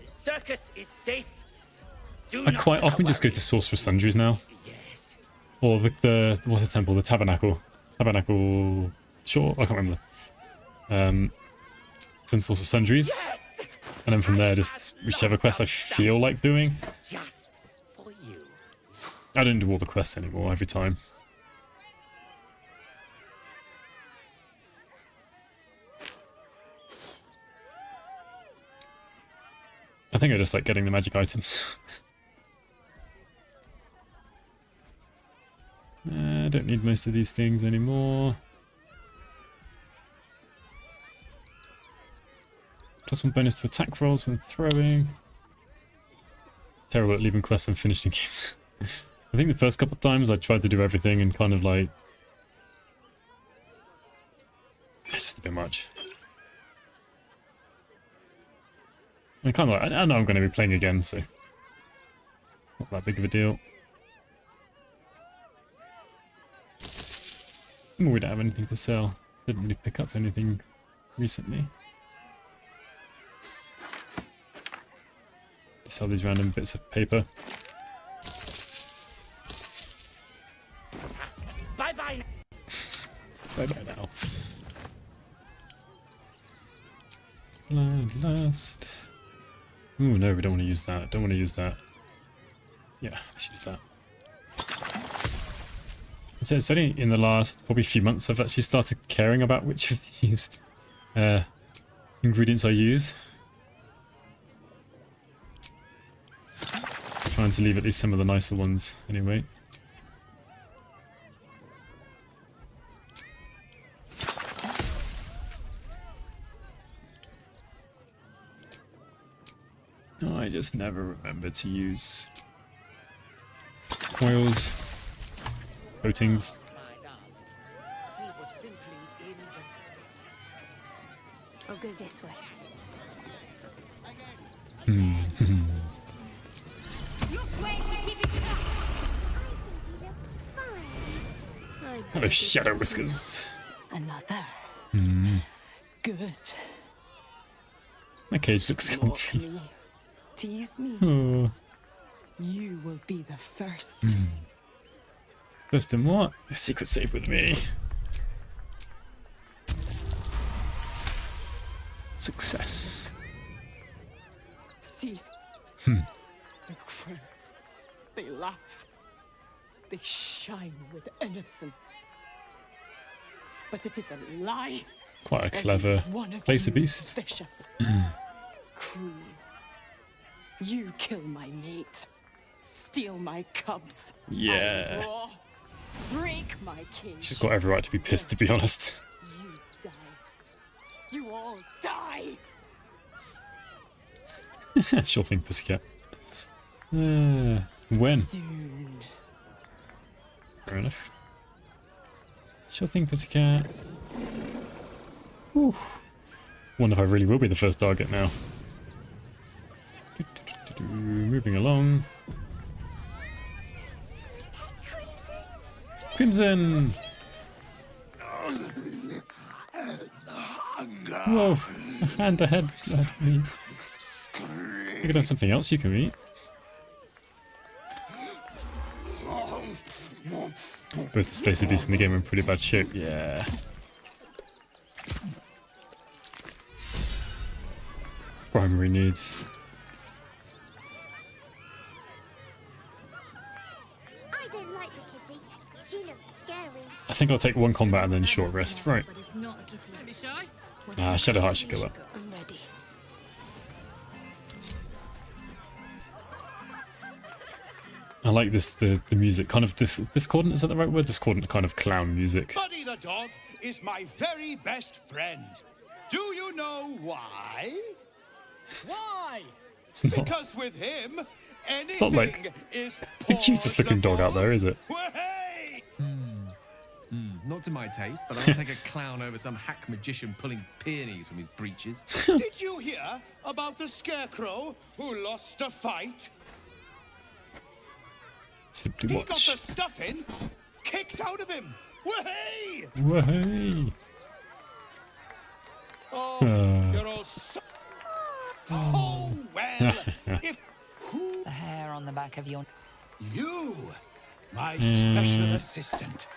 circus is safe. I quite often just go to Sorcerer Sundries now. Yes. Or the what's the temple? The Tabernacle. Tabernacle. Sure, I can't remember. Then Sorcerer Sundries. Yes! And then from there, just whichever quest I feel like doing. Just for you. I don't do all the quests anymore every time. I think I just like getting the magic items. I don't need most of these things anymore. +1 bonus to attack rolls when throwing. Terrible at leaving quests unfinished in games. I think the first couple of times I tried to do everything and kind of like... It's just a bit much. I kind of like, I know I'm going to be playing again, so... Not that big of a deal. Ooh, we don't have anything to sell. Didn't really pick up anything recently. Sell these random bits of paper. Bye bye. Bye bye now. Bloodlust. Ooh, no, we don't want to use that. Don't want to use that. Yeah, let's use that. So it's only in the last probably few months I've actually started caring about which of these ingredients I use. Trying to leave at least some of the nicer ones anyway. Oh, I just never remember to use oils, coatings. I'll go this way. Hello, Shadow Whiskers. Another. Good. That cage looks Walk comfy. me, tease me. Oh. You will be the first. First in what? A secret safe with me. Success. They cry. They laugh. They shine with innocence. But it is a lie. Quite a clever place of beast. Vicious. Cruel. You kill my mate. Steal my cubs. Yeah. Raw, break my cage. She's got every right to be pissed, to be honest. You die. You all die. Sure thing, pussycat. When? Soon. Fair enough. Sure thing, pussycat. Whew. Wonder if I really will be the first target now. Moving along. Crimson! Whoa! A hand ahead. You could have something else you can eat. Both the space beasts in the game are in pretty bad shape. Yeah. Primary needs. I don't like the kitty. She looks scary. I think I'll take one combat and then short rest. Right. Shadowheart should go up. I'm ready. I like this, the music, kind of discordant, is that the right word? Discordant kind of clown music. Buddy the dog is my very best friend. Do you know why? Why? It's not, Because with him, it's not like is the cutest looking dog out there, is it? Not to my taste, but I'll take a clown over some hack magician pulling peonies from his breeches. Did you hear about the scarecrow who lost a fight? Simply He got the watch. stuffing kicked out of him. Wahey! Wahey! Oh, you're all so... Oh, well, if... The hair on the back of your... You, my special assistant.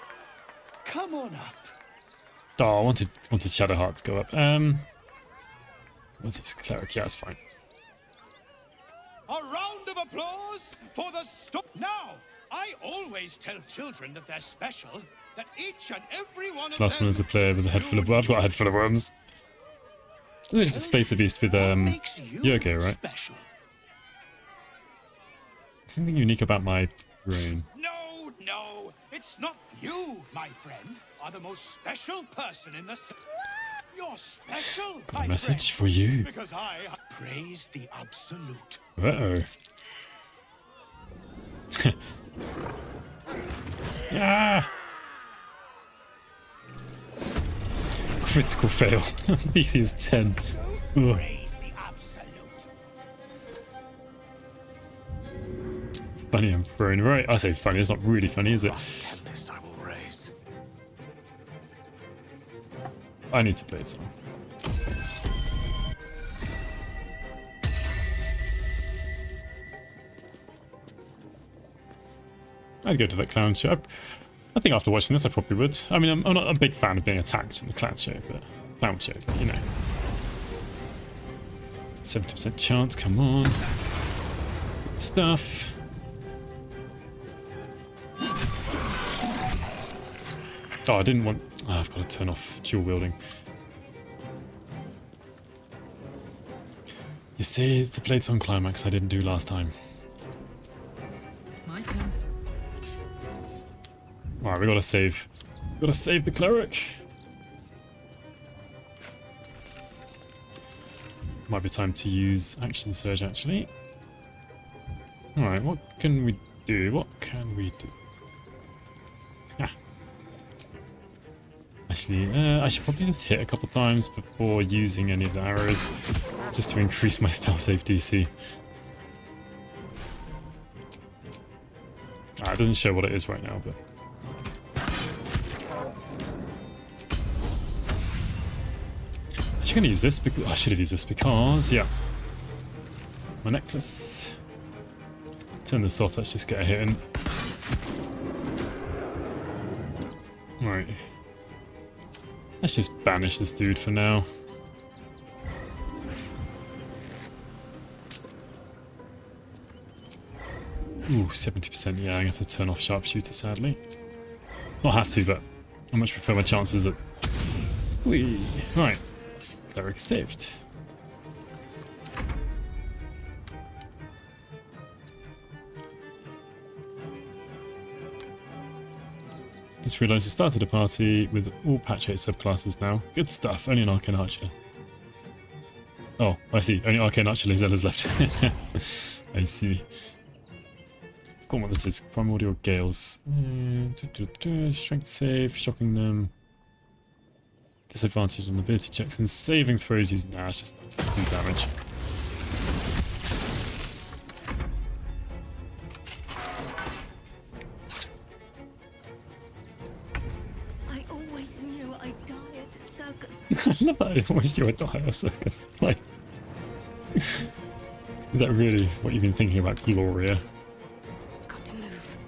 Come on up. Oh, I wanted Shadowheart to go up. What's this? Cleric? Yeah, that's fine. A round of applause for the Now, I always tell children that they're special, that each and every one of Last them one is a player with a head full of worms. I've got a head full of worms. There's a spacer beast with Yoke, right? special. Something unique about my brain. No, it's not you, my friend, are the most special person in the... You're special, Got a message for you. Because I praise the absolute. Uh-oh. Ah! Critical fail. DC is 10. Ugh. Praise the absolute. Funny I'm throwing. Right, I say funny, it's not really funny, is it? Tempest I will raise. I need to play it song. I'd go to that clown show. I think after watching this, I probably would. I mean, I'm not a big fan of being attacked in the clown show, but you know. 70% chance, come on. Good stuff. Oh, I didn't want... Oh, I've got to turn off dual wielding. You see, it's a Bladesong climax I didn't do last time. My turn. Alright, we gotta save. We gotta save the cleric. Might be time to use action surge actually. Alright, what can we do? What can we do? Ah. Actually, I should probably just hit a couple times before using any of the arrows, just to increase my spell save DC. It doesn't show what it is right now, but... I'm going to use this because I should have used this because, yeah. My necklace. Turn this off, let's just get a hit in. Right. Let's just banish this dude for now. 70%. Yeah, I'm going to have to turn off sharpshooter, sadly. Not have to, but I much prefer my chances at... Whee! Right. Cleric saved. Just realised I started a party with all patch 8 subclasses now. Good stuff. Only an Arcane Archer. Oh, I see. Only Arcane Archer Lazellas left. I see. I've got what this is. Crime Audio Gales. Strength save. Shocking them. Disadvantage on ability checks and saving throws using... Nah, it's just do damage. I always knew I'd die at a circus. I love that. I always knew I'd die at a circus. Like, is that really what you've been thinking about, Gloria? Got to move.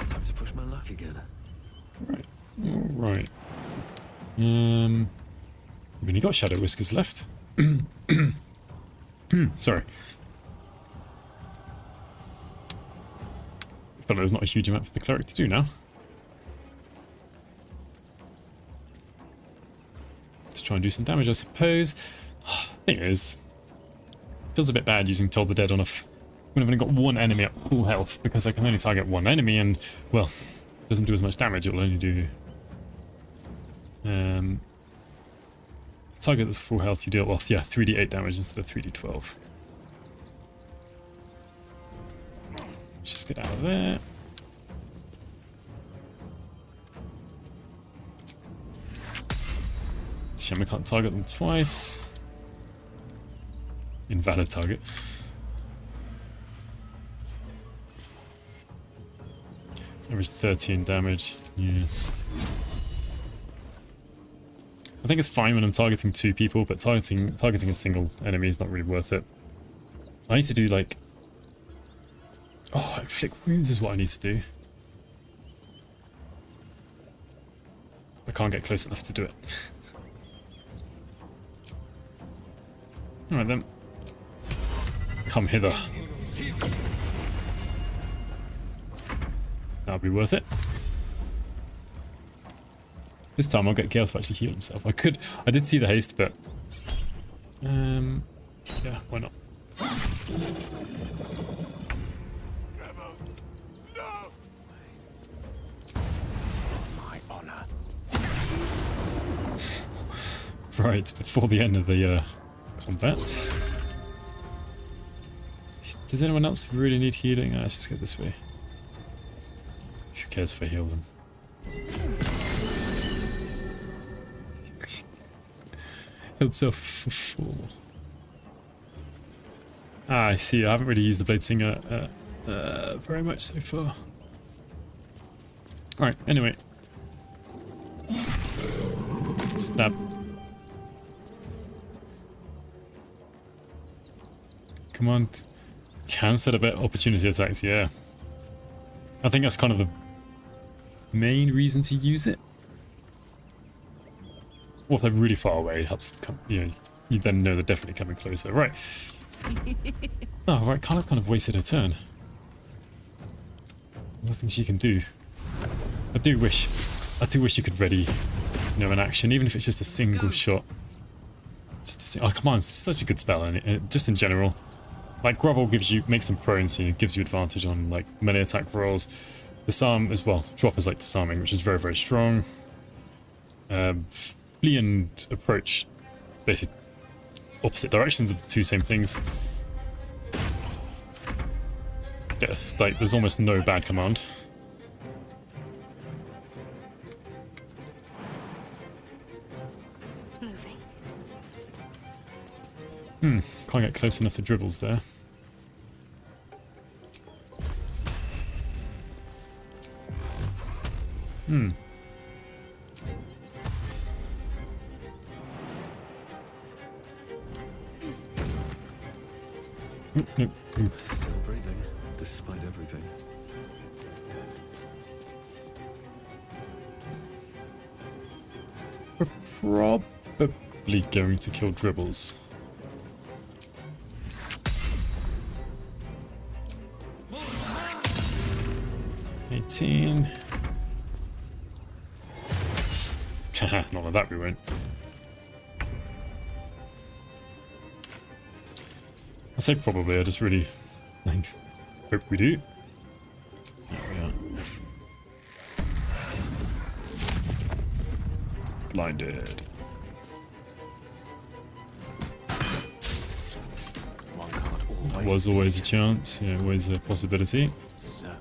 Time to push my luck again. Right. Alright. We've only got Shadow Whiskers left. Sorry. But there's not a huge amount for the cleric to do now. Let's try and do some damage, I suppose. Thing is, feels a bit bad using Toll the Dead on when I've only got one enemy at full health, because I can only target one enemy and, well, it doesn't do as much damage. It'll only do... target that's full health, you deal, well, yeah, 3d8 damage instead of 3d12. Let's just get out of there. Shame I can't target them twice. Invalid target. Average 13 damage. Yeah. I think it's fine when I'm targeting 2 people, but targeting a single enemy is not really worth it. I need to do like... Oh, inflict wounds is what I need to do. I can't get close enough to do it. Alright then. Come hither. That'll be worth it. This time I'll get Gale to actually heal himself. I did see the haste, but... yeah, why not? My honor. Right, before the end of the combat. Does anyone else really need healing? Let's just go this way. Who cares if I heal them? Healed self for 4. Ah, I see. I haven't really used the Blade Singer very much so far. Alright, anyway. Stab. Come on. Can set up opportunity attacks, yeah. I think that's kind of the main reason to use it. Or if they're really far away, it helps come, you then know they're definitely coming closer. Right. Oh, right, Carla's kind of wasted her turn. Nothing she can do. I do wish you could ready, an action, even if it's just a single shot. Oh, come on, it's such a good spell, and just in general. Like, Grovel makes them prone, so it gives you advantage on, like, melee attack rolls. Disarm as well. Drop is like disarming, which is very, very strong. Flee and approach, basically opposite directions of the two same things. Yeah, like, there's almost no bad command. Can't get close enough to dribbles there. Still breathing, despite everything. We're probably going to kill dribbles. Haha, not like that we won't. I say probably, I just really hope we do. There we are. Blinded. That was always a chance, yeah, always a possibility. Certainly.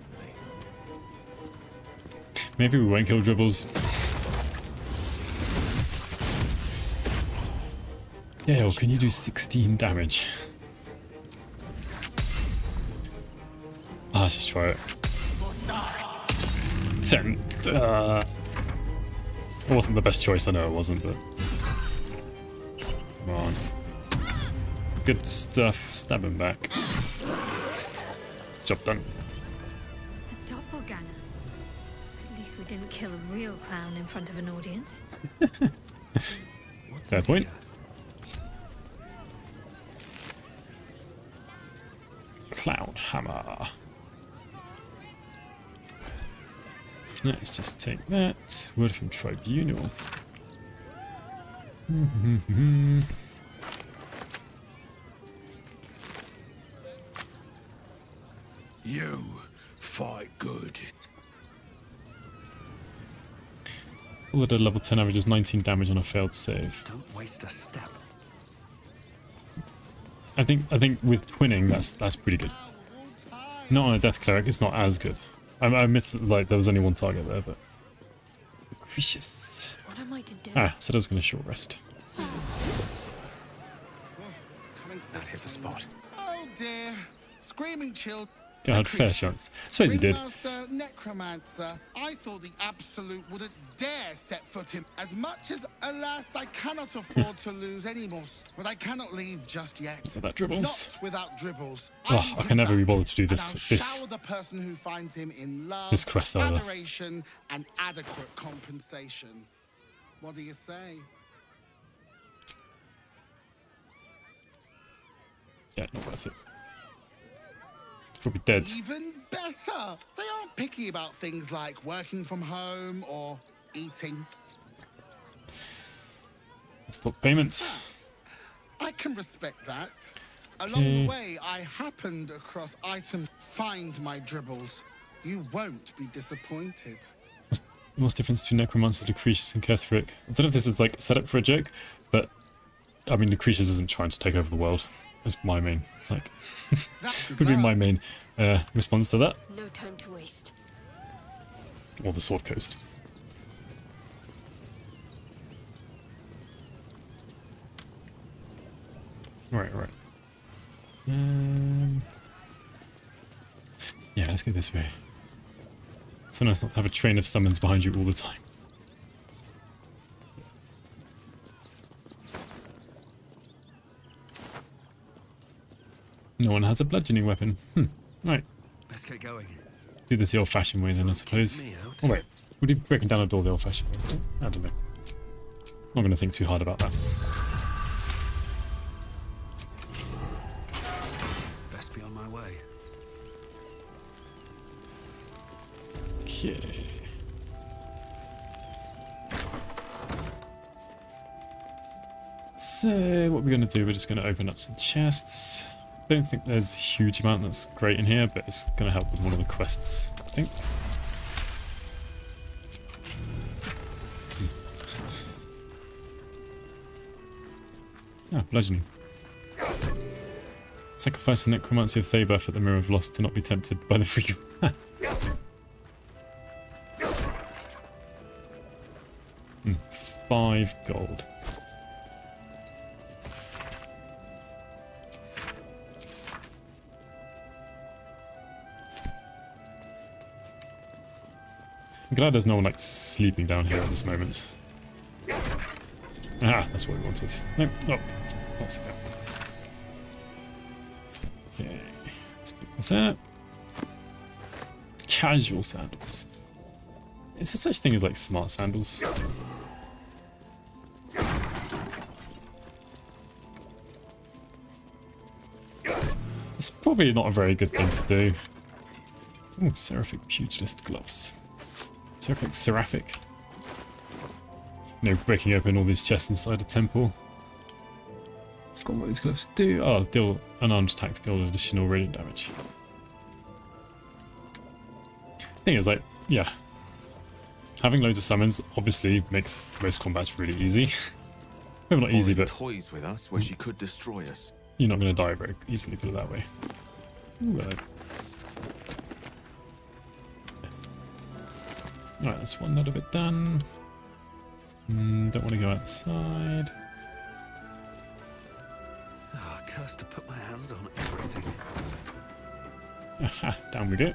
Maybe we won't kill dribbles. Gale, can you do 16 damage? Ah, let's just try it. 10. It wasn't the best choice, I know it wasn't, but... Come on. Good stuff. Stab him back. Job done. A doppelganger. At least we didn't kill a real clown in front of an audience. Fair point. Clown hammer. Let's just take that. Word from Tribunal. You fight good. All at a level 10 averages 19 damage on a failed save. Don't waste a step. I think with twinning that's pretty good. Not on a death cleric, it's not as good. I admit that, like, there was only one target there, but Lucretius. What am I to do? Ah, said I was going to short rest. That hit the spot. Oh dear. Screaming children. God, fair chance. I suppose he did. Ringmaster, necromancer. I thought the Absolute wouldn't dare set foot in. As much as, alas, I cannot afford to lose any more. But I cannot leave just yet. Without dribbles. Not without dribbles. Oh, I can never be bothered to do this. And I'll This shower the person who finds him in love, this quest over. adoration, and adequate compensation. What do you say? Yeah, not worth it. Probably dead. Even better. They aren't picky about things like working from home or eating. Stop payments. I can respect that. Along the way, I happened across items. Find my dribbles. You won't be disappointed. What's the difference between Necromancer, Lucretius, and Ketheric? I don't know if this is like set up for a joke, but I mean, Lucretius isn't trying to take over the world. That's my main, like, would be my main response to that. No time to waste. Or the Sword Coast. Right. Yeah, let's go this way. So nice not to have a train of summons behind you all the time. No one has a bludgeoning weapon. Right. Let's get going. Do this the old-fashioned way then, I suppose. Oh wait, would he breaking down a door the old-fashioned way? I don't know. I'm not going to think too hard about that. Best be on my way. Okay. So, what we're going to do, we're just going to open up some chests. Don't think there's a huge amount that's great in here, but it's going to help with one of the quests, I think. Ah, bludgeoning. Sacrifice the necromancy of Thabuff at the Mirror of Lost to not be tempted by the free. 5 gold. I'm glad there's no one like sleeping down here at this moment. Ah, that's what we wanted. No, not sit down. Okay, let's pick this up. Casual sandals. Is there such thing as like smart sandals? Probably not a very good thing to do. Ooh, Seraphic Pugilist gloves. Seraphic. You know, breaking open all these chests inside a temple. I've got what these gloves do. Oh, deal unarmed attacks, deal additional radiant damage. Thing is, like, yeah. Having loads of summons obviously makes most combats really easy. Maybe not easy, but toys with us where she could destroy us. You're not going to die very easily, put it that way. Ooh, Alright, that's one little bit done. Don't want to go outside. Ah, cursed to put my hands on everything. Aha, down we go.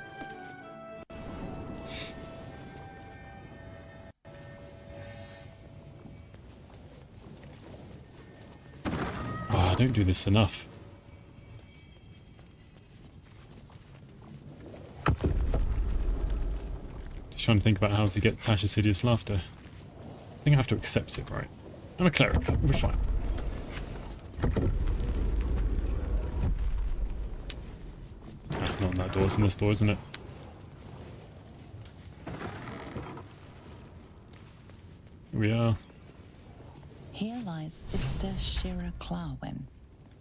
Ah, I don't do this enough. Just trying to think about how to get Tasha's hideous laughter. I think I have to accept it, right? I'm a cleric, we'll be fine. Ah, not in that door, it's in this door, isn't it? Here we are. Here lies Sister Shira Clawin,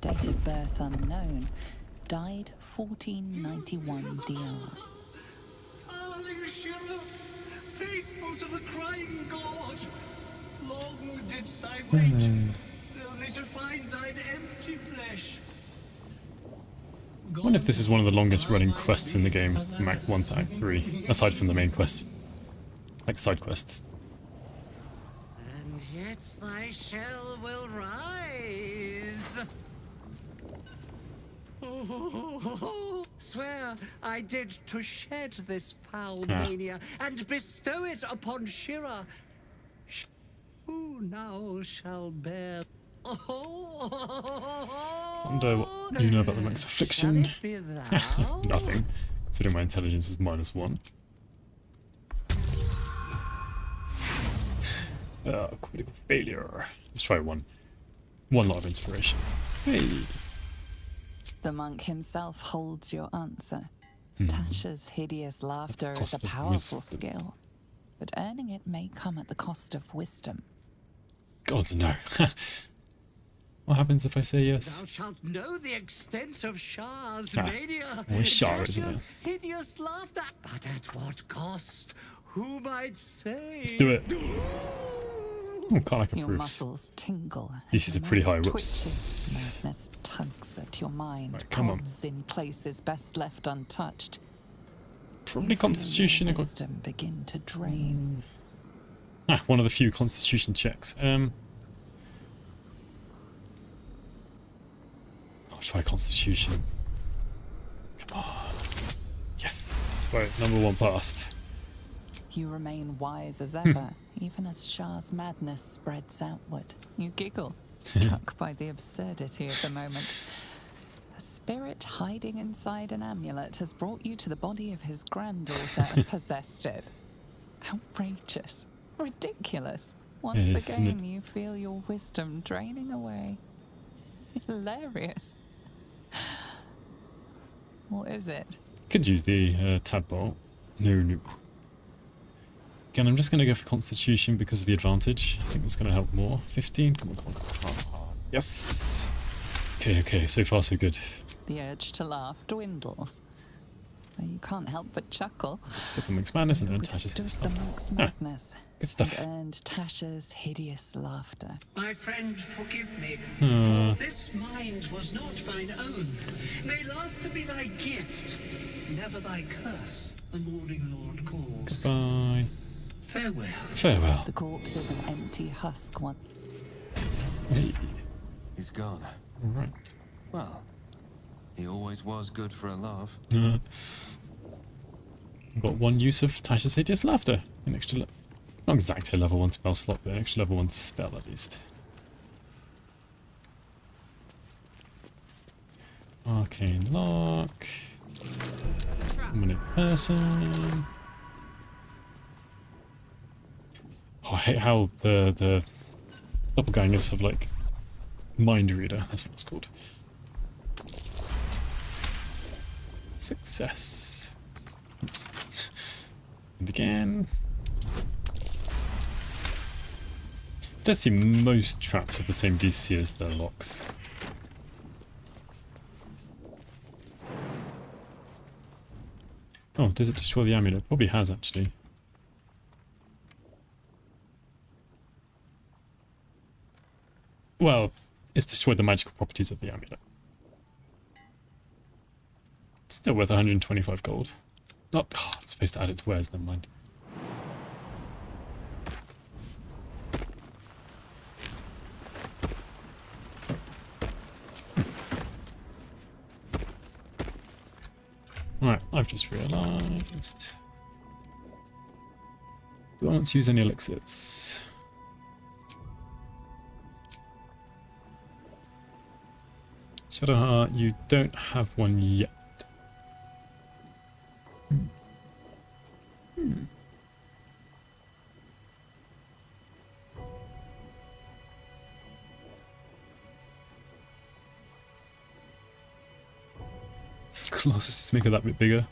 date of birth unknown, died 1491 DR. Darling Shira, faithful to the crying god, long didst I wait, only to find thine empty flesh. I wonder if this is one of the longest running quests in the game from Act 1 to Act 3, aside from the main quest. Like side quests. And yet thy shell will rise. Oh, swear I did to shed this foul mania and bestow it upon Shira. Who now shall bear? Wonder what you know about the max affliction. Nothing, considering my intelligence is -1. Critical failure. Let's try one. One lot of inspiration. Hey. The monk himself holds your answer. Tasha's hideous laughter is a powerful skill, but earning it may come at the cost of wisdom. Gods no. What happens if I say yes? Thou shalt know the extent of Shah's mania. Well, Shah, isn't it? Hideous laughter, but at what cost? Who might say? Let's do it. Oh, can't I Your approve? muscles tingle. This is a pretty high. Whoops. Twitches. Madness tugs at your mind. Right, come on. Prods in places best left untouched. Probably Constitution. I got Wisdom begin to drain. one of the few Constitution checks. I'll try Constitution. Come on. Yes. Right, #1 passed. You remain wise as ever, even as Shah's madness spreads outward. You giggle, struck by the absurdity of the moment. A spirit hiding inside an amulet has brought you to the body of his granddaughter and possessed it. Outrageous. Ridiculous. Once It is, isn't again, you feel your wisdom draining away. Hilarious. What is it? Could use the tadpole. No. Again, I'm just going to go for Constitution because of the advantage. I think that's going to help more. 15. Come on. Yes. Okay. So far, so good. The urge to laugh dwindles. You can't help but chuckle. Stop the Monk's Madness and earn Tasha's Withstood hideous the laughter. monk's madness. Good stuff. And earned Tasha's hideous laughter. My friend, forgive me, for this mind was not mine own. May laughter be thy gift, never thy curse, the Morning Lord calls. Goodbye. Farewell. The corpse is an empty husk one. Hey. He's gone. Alright. Well, he always was good for a laugh. Got one use of Tasha's hideous laughter. An extra not exactly a level 1 spell slot, but an extra level 1 spell at least. Arcane lock. Dominate person. Oh, I hate how the doppelgangers have like mind reader. That's what it's called. Success. Oops. And again. It does seem most traps have the same DC as their locks. Oh, does it destroy the amulet? Probably has, actually. Well, it's destroyed the magical properties of the amulet. It's still worth 125 gold. Oh, it's supposed to add it to wares, never mind. Right, I've just realised. Do I want to use any elixirs? Shadowheart, you don't have one yet. Colossus is making that bit bigger.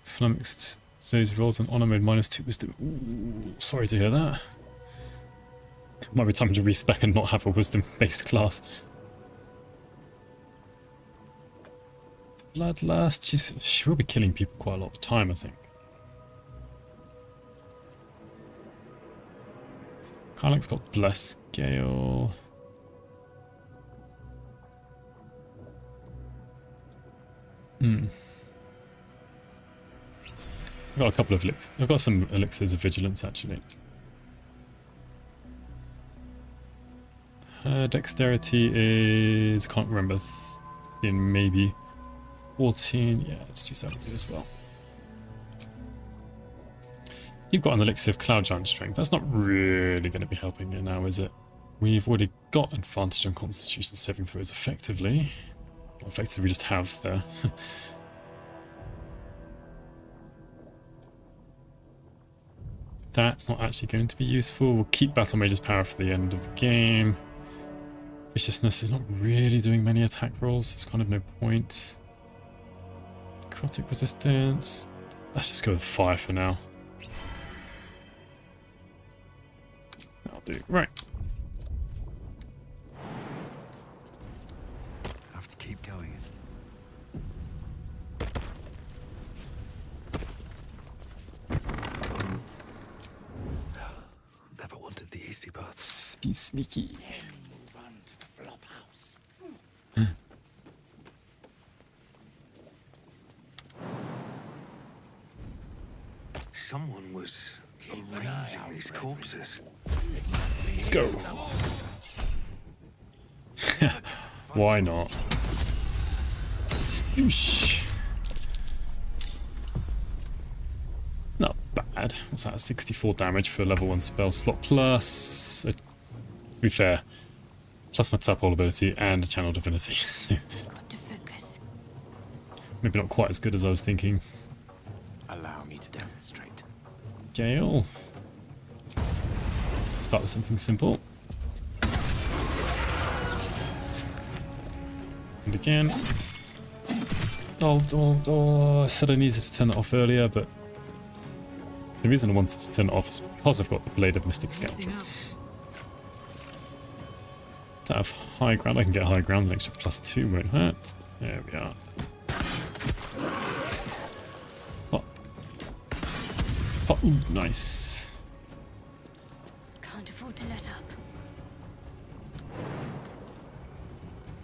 Flummoxed. Those rolls on honor mode -2 wisdom. Ooh, sorry to hear that. Might be time to respec and not have a wisdom based class. Bloodlust. She will be killing people quite a lot of the time, I think. Karlach's got Bless Gale. I've got a couple of elixirs. I've got some elixirs of vigilance actually. Her dexterity is, can't remember, in maybe 14. Yeah, let's use that as well. You've got an elixir of Cloud Giant Strength. That's not really going to be helping you now, is it? We've already got advantage on Constitution saving throws effectively. Well, effectively, we just have there. That's not actually going to be useful. We'll keep Battle Mage's power for the end of the game. Viciousness is not really doing many attack rolls. There's kind of no point. Necrotic resistance. Let's just go with fire for now. That'll do. Right. Have to keep going. Never wanted the easy parts. Be sneaky. Someone was arranging these corpses. Let's go. Why not? Spoosh. Not bad. What's that? 64 damage for a level 1 spell slot plus, to be fair, plus my tap ability and a channel divinity. So Got to focus. maybe not quite as good as I was thinking. Allow me to demonstrate. Gale. Start with something simple. And again. Oh, I said I needed to turn it off earlier, but the reason I wanted to turn it off is because I've got the Blade of Mystic Scoundrel. To have high ground, I can get high ground, an extra +2 won't hurt. There we are. Pop. Pop. Ooh, nice. Can't afford to let up.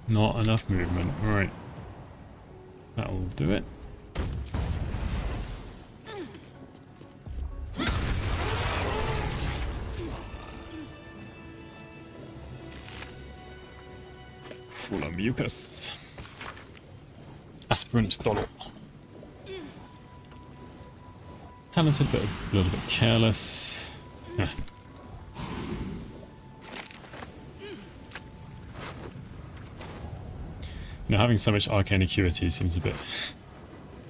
Not enough movement. Alright. That'll do it. Full of mucus. Aspirant dollar. Talented, but a little bit careless. Yeah. You know, having so much arcane acuity seems a bit...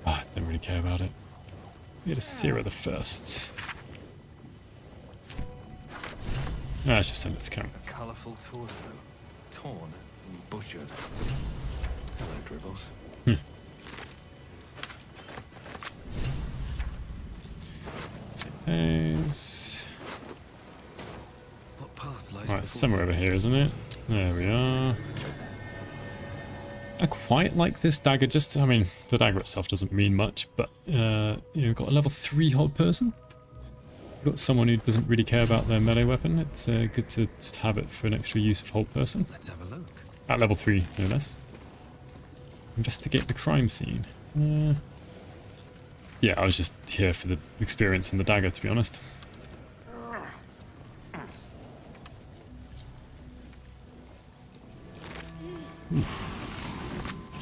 I don't really care about it. We get a Sierra the first. Let's just send it to camp. A colourful torso, torn and butchered. Hello, dribbles. Take those. What path lies Right, before somewhere over here, isn't it? There we are. I quite like this dagger. Just, I mean, the dagger itself doesn't mean much, but you've got a level 3 hold person. You've got someone who doesn't really care about their melee weapon. It's good to just have it for an extra use of hold person. Let's have a look. At level 3, no less. Investigate the crime scene. Yeah, I was just here for the experience and the dagger, to be honest.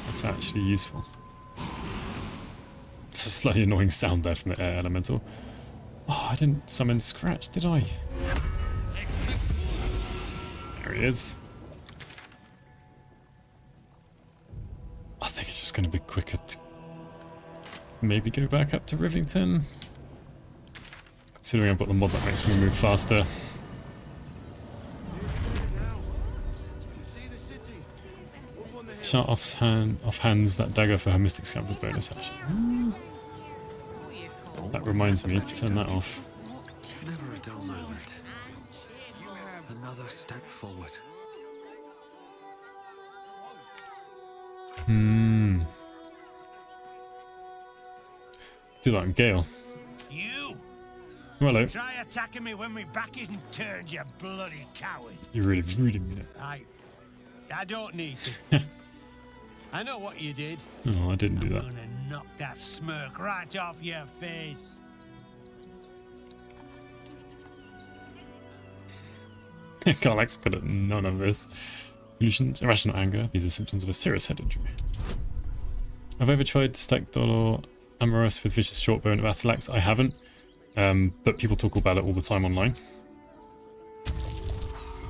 That's actually useful. There's a slightly annoying sound there from the air elemental. Oh, I didn't summon Scratch, did I? There he is. I think it's just going to be quicker to maybe go back up to Rivington. Considering I've got the mod that makes me move faster. Shot off hands that dagger for her Mystic Scamper bonus action. That reminds me to turn that off. Never a dull moment. Another step forward. Do that on Gale. You! Hello. Try attacking me when my back isn't turned, you bloody coward. You really mean it. I don't need to. I know what you did. Oh, I didn't do that. I'm gonna knock that smirk right off your face. Garlax good at none of this. Illusions, irrational anger. These are symptoms of a serious head injury. Have I ever tried to stack Dolor Amorous with Vicious Shortbow and Battleaxe? I haven't. But people talk about it all the time online.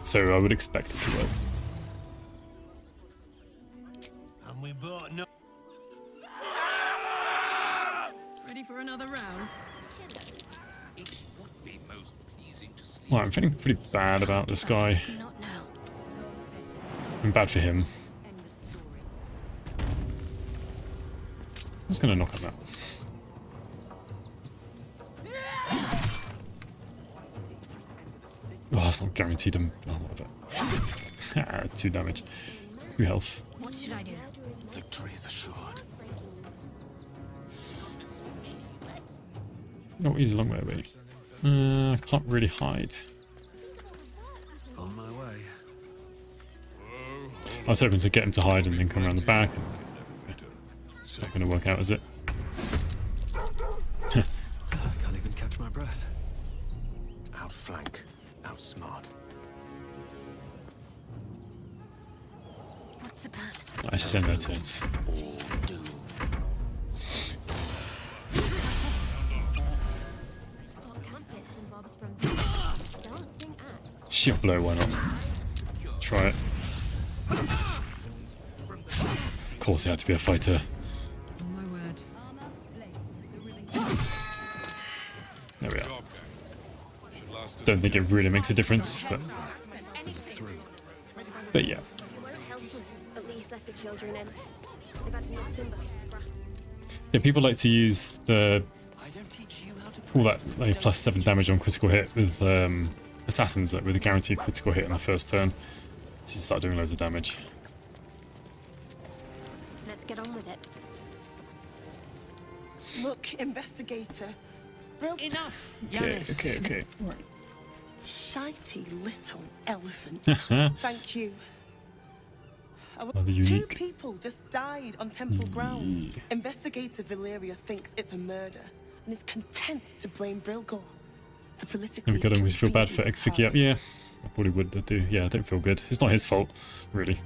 So I would expect it to work. And we both know. Ready for another round? Well, I'm feeling pretty bad about this guy. I'm bad for him. I'm just gonna knock him out. Oh, that's not guaranteed him. Oh, whatever. 2 damage. 2 health. What should I do? Victory is assured. Oh, he's a long way away. I can't really hide. On my way. I was hoping to get him to hide and then come around the back. It's not going to work out, is it? Can't even catch my breath. Outflank, outsmart. What's the plan? I should send their turns. Shield blow, why not? Try it. Of course, he had to be a fighter. My word. There we are. Don't think it really makes a difference, but yeah. If you won't help us, at least let the children in. They've had nothing but scrap. Yeah, people like to use the all that like +7 damage on critical hit with assassins, like with a guaranteed critical hit in their first turn. So you start doing loads of damage. Let's get on with it. Look, investigator. Enough! Okay. Right. Shitey little elephant. Thank you. Rather 2 unique. people just died on temple grounds. Investigator Valyria thinks it's a murder and is content to blame Brilgor. The politically And we always feel bad for convenient Exvicky up. Yeah, I probably would do. Yeah, I don't feel good. It's not his fault, really.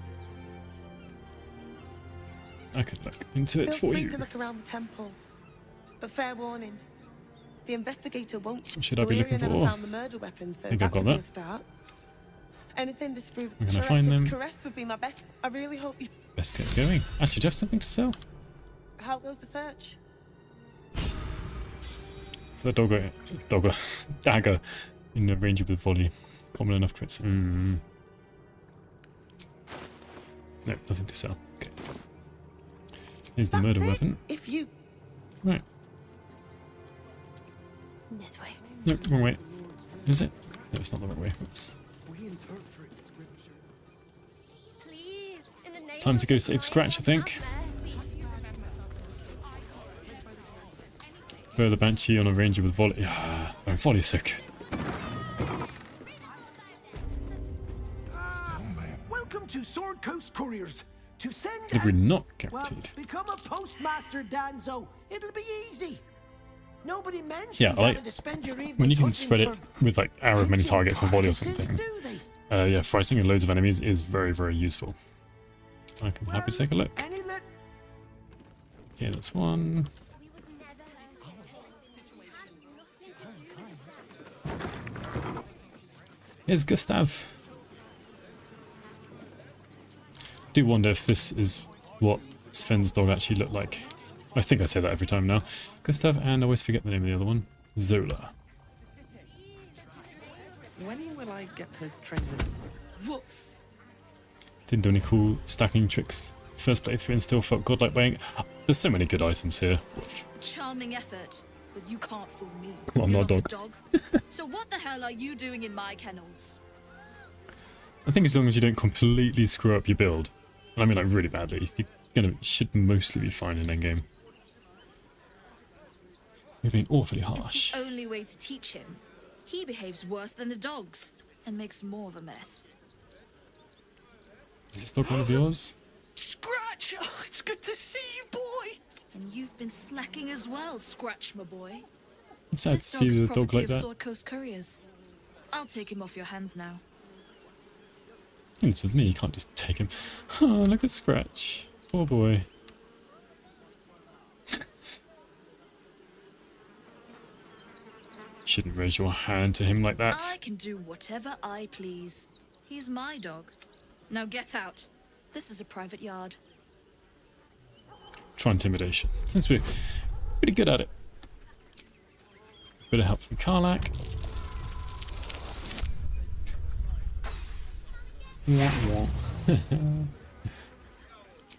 I could look into it Feel for free you. to look around the temple, but fair warning, the investigator won't. What should I be looking Valyria never for? found the murder weapon, so I think that I've got could be that. a start. Anything to disprove I'm gonna find them. caress would be my best. I really hope you. Let's get going. Actually, do you have something to sell? How goes the search? The dagger in the range with volley. Common enough crits. No, nothing to sell. Okay. Here's the murder weapon. If you... Right. This way. Nope, wrong way. Is it? No, it's not the wrong way. Oops. Please, in the name Time to go of save God, Scratch, I think. have mercy. Throw the Banshee on a ranger with volley. Ah, oh, volley's so good. Welcome to Sword Coast Couriers. To send Delivery not well, guaranteed. become a postmaster, Danzo. It'll be easy. Nobody mentions Yeah, I like having to spend your evenings when you can hunting spread it for with like arrow of many targets or volley or carcasses, something. do they? Yeah, pricing loads of enemies is very, very useful. I'm happy to take a look. Any lit Okay, that's one. Here's Gustav. Do wonder if this is what Sven's dog actually looked like. I think I say that every time now. Gustav, and I always forget the name of the other one. Zola. When will I get to train them? Woof. Didn't do any cool stacking tricks. First playthrough and still felt godlike playing. There's so many good items here. Charming effort, but you can't fool me. Well, I'm You're not a dog. So what the hell are you doing in my kennels? I think as long as you don't completely screw up your build, and I mean like really badly, you should mostly be fine in endgame. You're being awfully harsh. It's the only way to teach him. He behaves worse than the dogs and makes more of a mess. Is this dog one of yours? Scratch! Oh, it's good to see you, boy. And you've been slacking as well, Scratch, my boy. It's sad to This see dog's the dog property like of that. Sword Coast Couriers. I'll take him off your hands now. And it's with me, you can't just take him. Oh, look at Scratch. Poor boy. Shouldn't raise your hand to him like that. I can do whatever I please. He's my dog. Now get out. This is a private yard. Try intimidation, since we're pretty good at it. Bit of help from Karlak.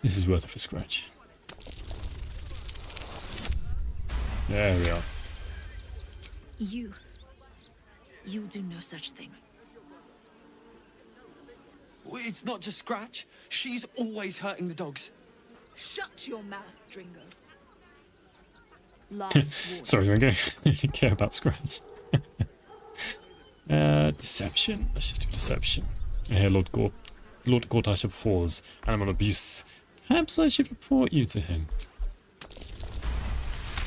This is worth it for Scratch. There we are. You'll do no such thing. It's not just Scratch. She's always hurting the dogs. Shut your mouth, Dringo. Last warning. Sorry, Ringo. I didn't care about Scratch. Deception. Let's just do deception. I hear Lord Gortash abhors animal abuse. Perhaps I should report you to him.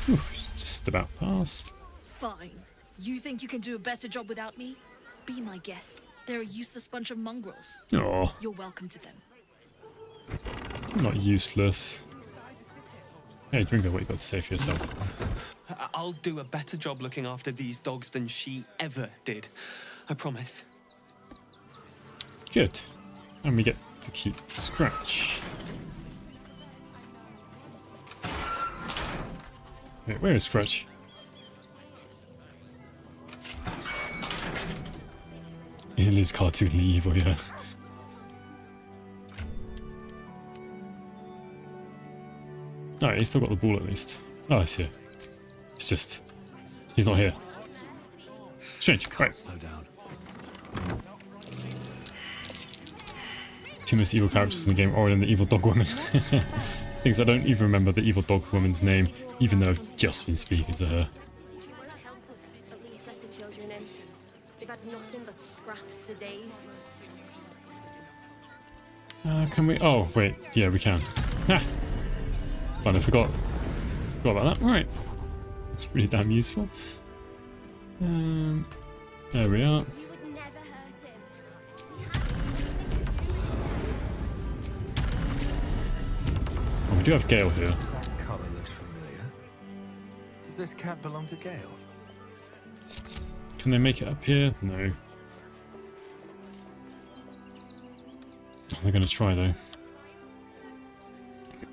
Whew, just about pass. Fine. You think you can do a better job without me? Be my guest. They're a useless bunch of mongrels. Oh, You're welcome to them. not useless. Hey, Dringo, what you got to say for yourself? I'll do a better job looking after these dogs than she ever did. I promise. Good. And we get to keep Scratch. Wait, where is Scratch? It is cartoonly evil, yeah. Alright, he's still got the ball at least. Oh, it's here. It's just... he's not here. Strange, right. Slow down. Two most evil characters in the game, or in the evil dog woman. Things I don't even remember the evil dog woman's name, even though I've just been speaking to her. If you want to help us, at least let the children in. They've had nothing but scraps for days. Can we? Oh, wait. Yeah, we can. Ha! Fine, I forgot about that. Right. That's pretty damn useful. There we are. You would never hurt him. Oh, we do have Gale here. That colour looks familiar. Does this cat belong to Gale? Can they make it up here? No. Oh, they're going to try though. You can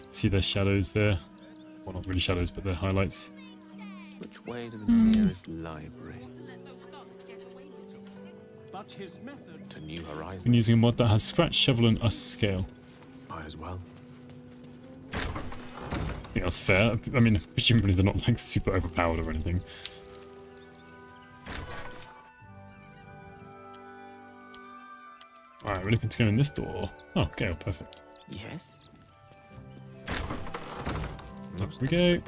see their shadows there. Well, not really shadows, but their highlights. Which way to the nearest library? But his method. To New Horizons. Been using a mod that has Scratch, Shovel, and Us scale. Might as well. think that's fair. I mean, presumably they're not like super overpowered or anything. Alright, we're looking to go in this door. Oh, Gale, perfect. Yes. Up we go.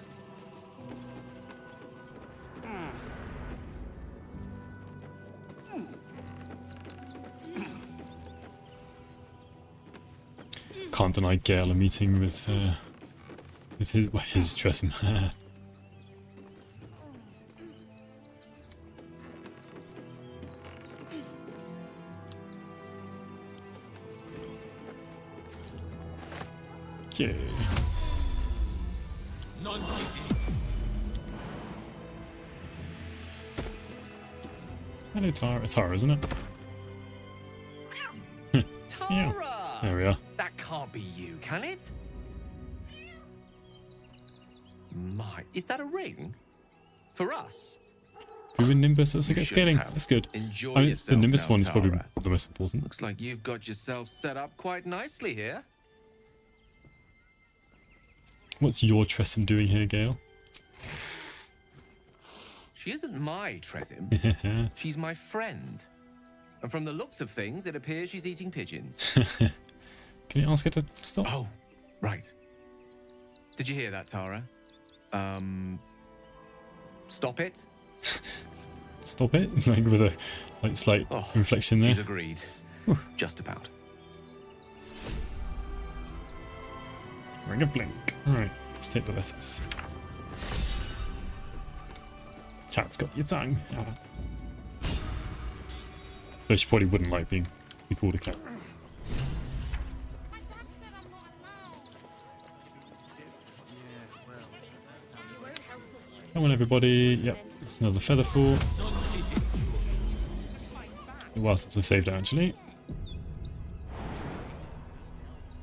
Can't deny Gale a meeting with his Tressum. Okay. Hello, Tara. It's Tara, isn't it? Yeah. There we are. That can't be you, can it? My, is that a ring? For us? We win Nimbus also You get should scaling. have. That's good. Enjoy I mean, the yourself Nimbus now, one's probably Tara. the most important. Looks like you've got yourself set up quite nicely here. What's your Tressum doing here, Gale? She isn't my Tressum. She's my friend. And from the looks of things, it appears she's eating pigeons. Can you ask her to stop? Oh, right. Did you hear that, Tara? Stop it? Stop it? Like with a slight inflection there. She's agreed. Just about. Ring a blink. Alright, let's take the letters. Chat's got your tongue. Though she probably wouldn't like being called a cat. Come on, everybody. Yep, another feather fall. A while since I saved it, actually.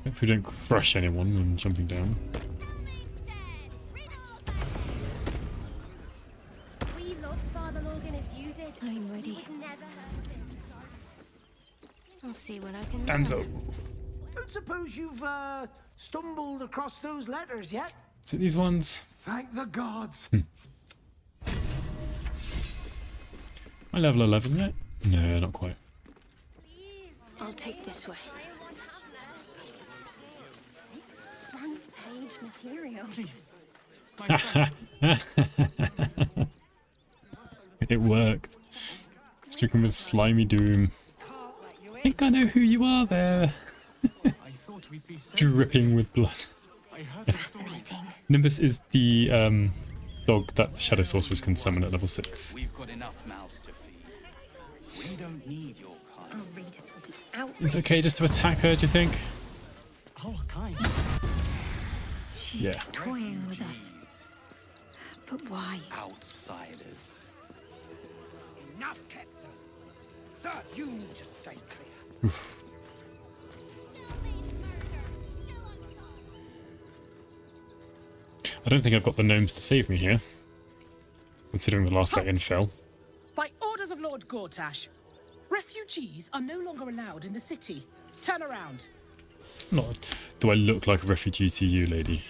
Hope we don't crush anyone when jumping down. We loved Father Logan as you did. I'm ready. You would never hurt him. I'll see what I can Danzo. Don't suppose you've stumbled across those letters yet? Is it these ones? Thank the gods. Am I level 11 yet? No, not quite. I'll take this way. Front page material. Please. It worked. Stricken with slimy doom. I think I know who you are there. Dripping with blood. Fascinating. Nimbus is the dog that the Shadow Sorcerers can summon at level 6. We've got enough mouths to feed. We don't need your kind. Our readers will be out. It's okay just to attack her, do you think? Oh, kind. She's Yeah. toying with us. But why? Outsiders. Enough, Ketzer. Sir, you need to stay clear. Oof. I don't think I've got the gnomes to save me here, considering the last let-in fell. By orders of Lord Gortash, refugees are no longer allowed in the city. Turn around. Not. Do I look like a refugee to you, lady?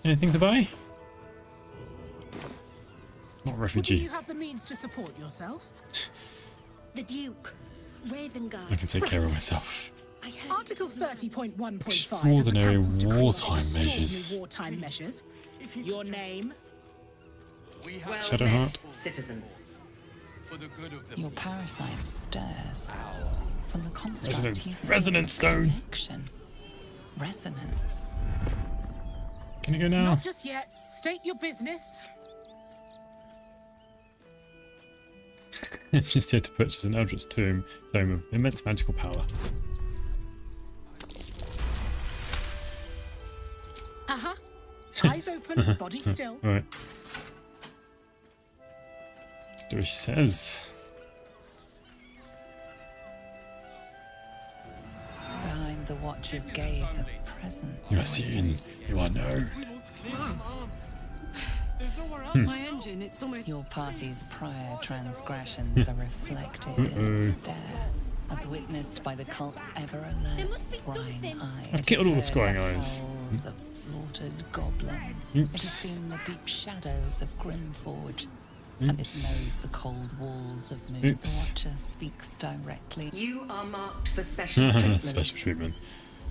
Anything to buy? Not Wouldn't refugee. you have the means to support yourself? The Duke. Ravengard. I can take care of myself. Article 30.1.5 Extraordinary of the Council's decree on wartime extraordinary measures. wartime measures. Your name? Shadowheart. Citizen. Your parasite stirs. From the construct Resonance. you feel Resonance stone. connection. Resonance. Can you go now? Not just yet. State your business. I'm just here to purchase an Eldritch Tome of immense magical power. Uh-huh. Eyes open, body still. Alright. Do what she says. Behind the watcher's gaze, a presence. You are seen. You are known. There's nowhere else. Hmm. My engine, it's almost. Your party's prior transgressions are reflected in its stare. as witnessed by the cult's ever-alert scrying eye. I've It killed all the has heard scrying the eyes. howls of slaughtered goblins. Oops. It has seen the deep shadows of Grimforge. And it knows the cold walls of Moon. The Watcher speaks directly. You are marked for special treatment. Special treatment.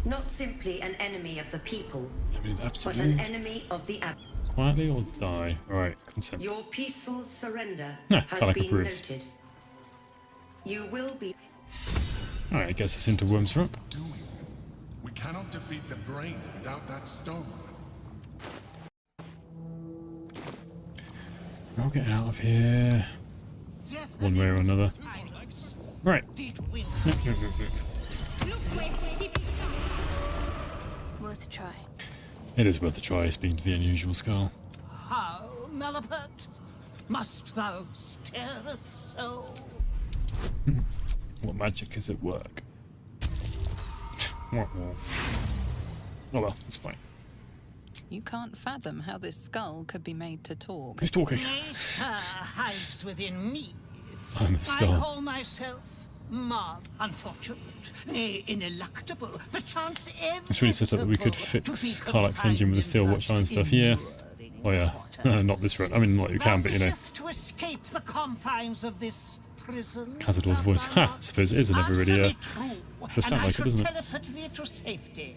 Not simply an enemy of the people, but absolute. an enemy of the ab. Quietly or die? Alright, consent. Your peaceful surrender Nah, has Karlach been approves. noted. You will be. Alright, I guess it's into Worm's Rock. We cannot defeat the brain without that stone. I'll get out of here. One way or another. Right. Worth a try. It is worth a try, speaking to the unusual skull. How, Malapert? Must thou stareth so? What magic is at work? Oh well, it's fine. You can't fathom how this skull could be made to talk. Who's talking? Nature hides within me. I'm a skull. I call myself Marv, unfortunate, nay, ineluctable, perchance It's really set up that we could fix Karlach's engine with the steel watch line stuff. Yeah. Oh yeah. Not this run. I mean, not you can, but you know. To escape the confines of this prison. Cazador's voice. Ha! I suppose it is in every really. Does sound like it, doesn't it? Teleport thee to safety.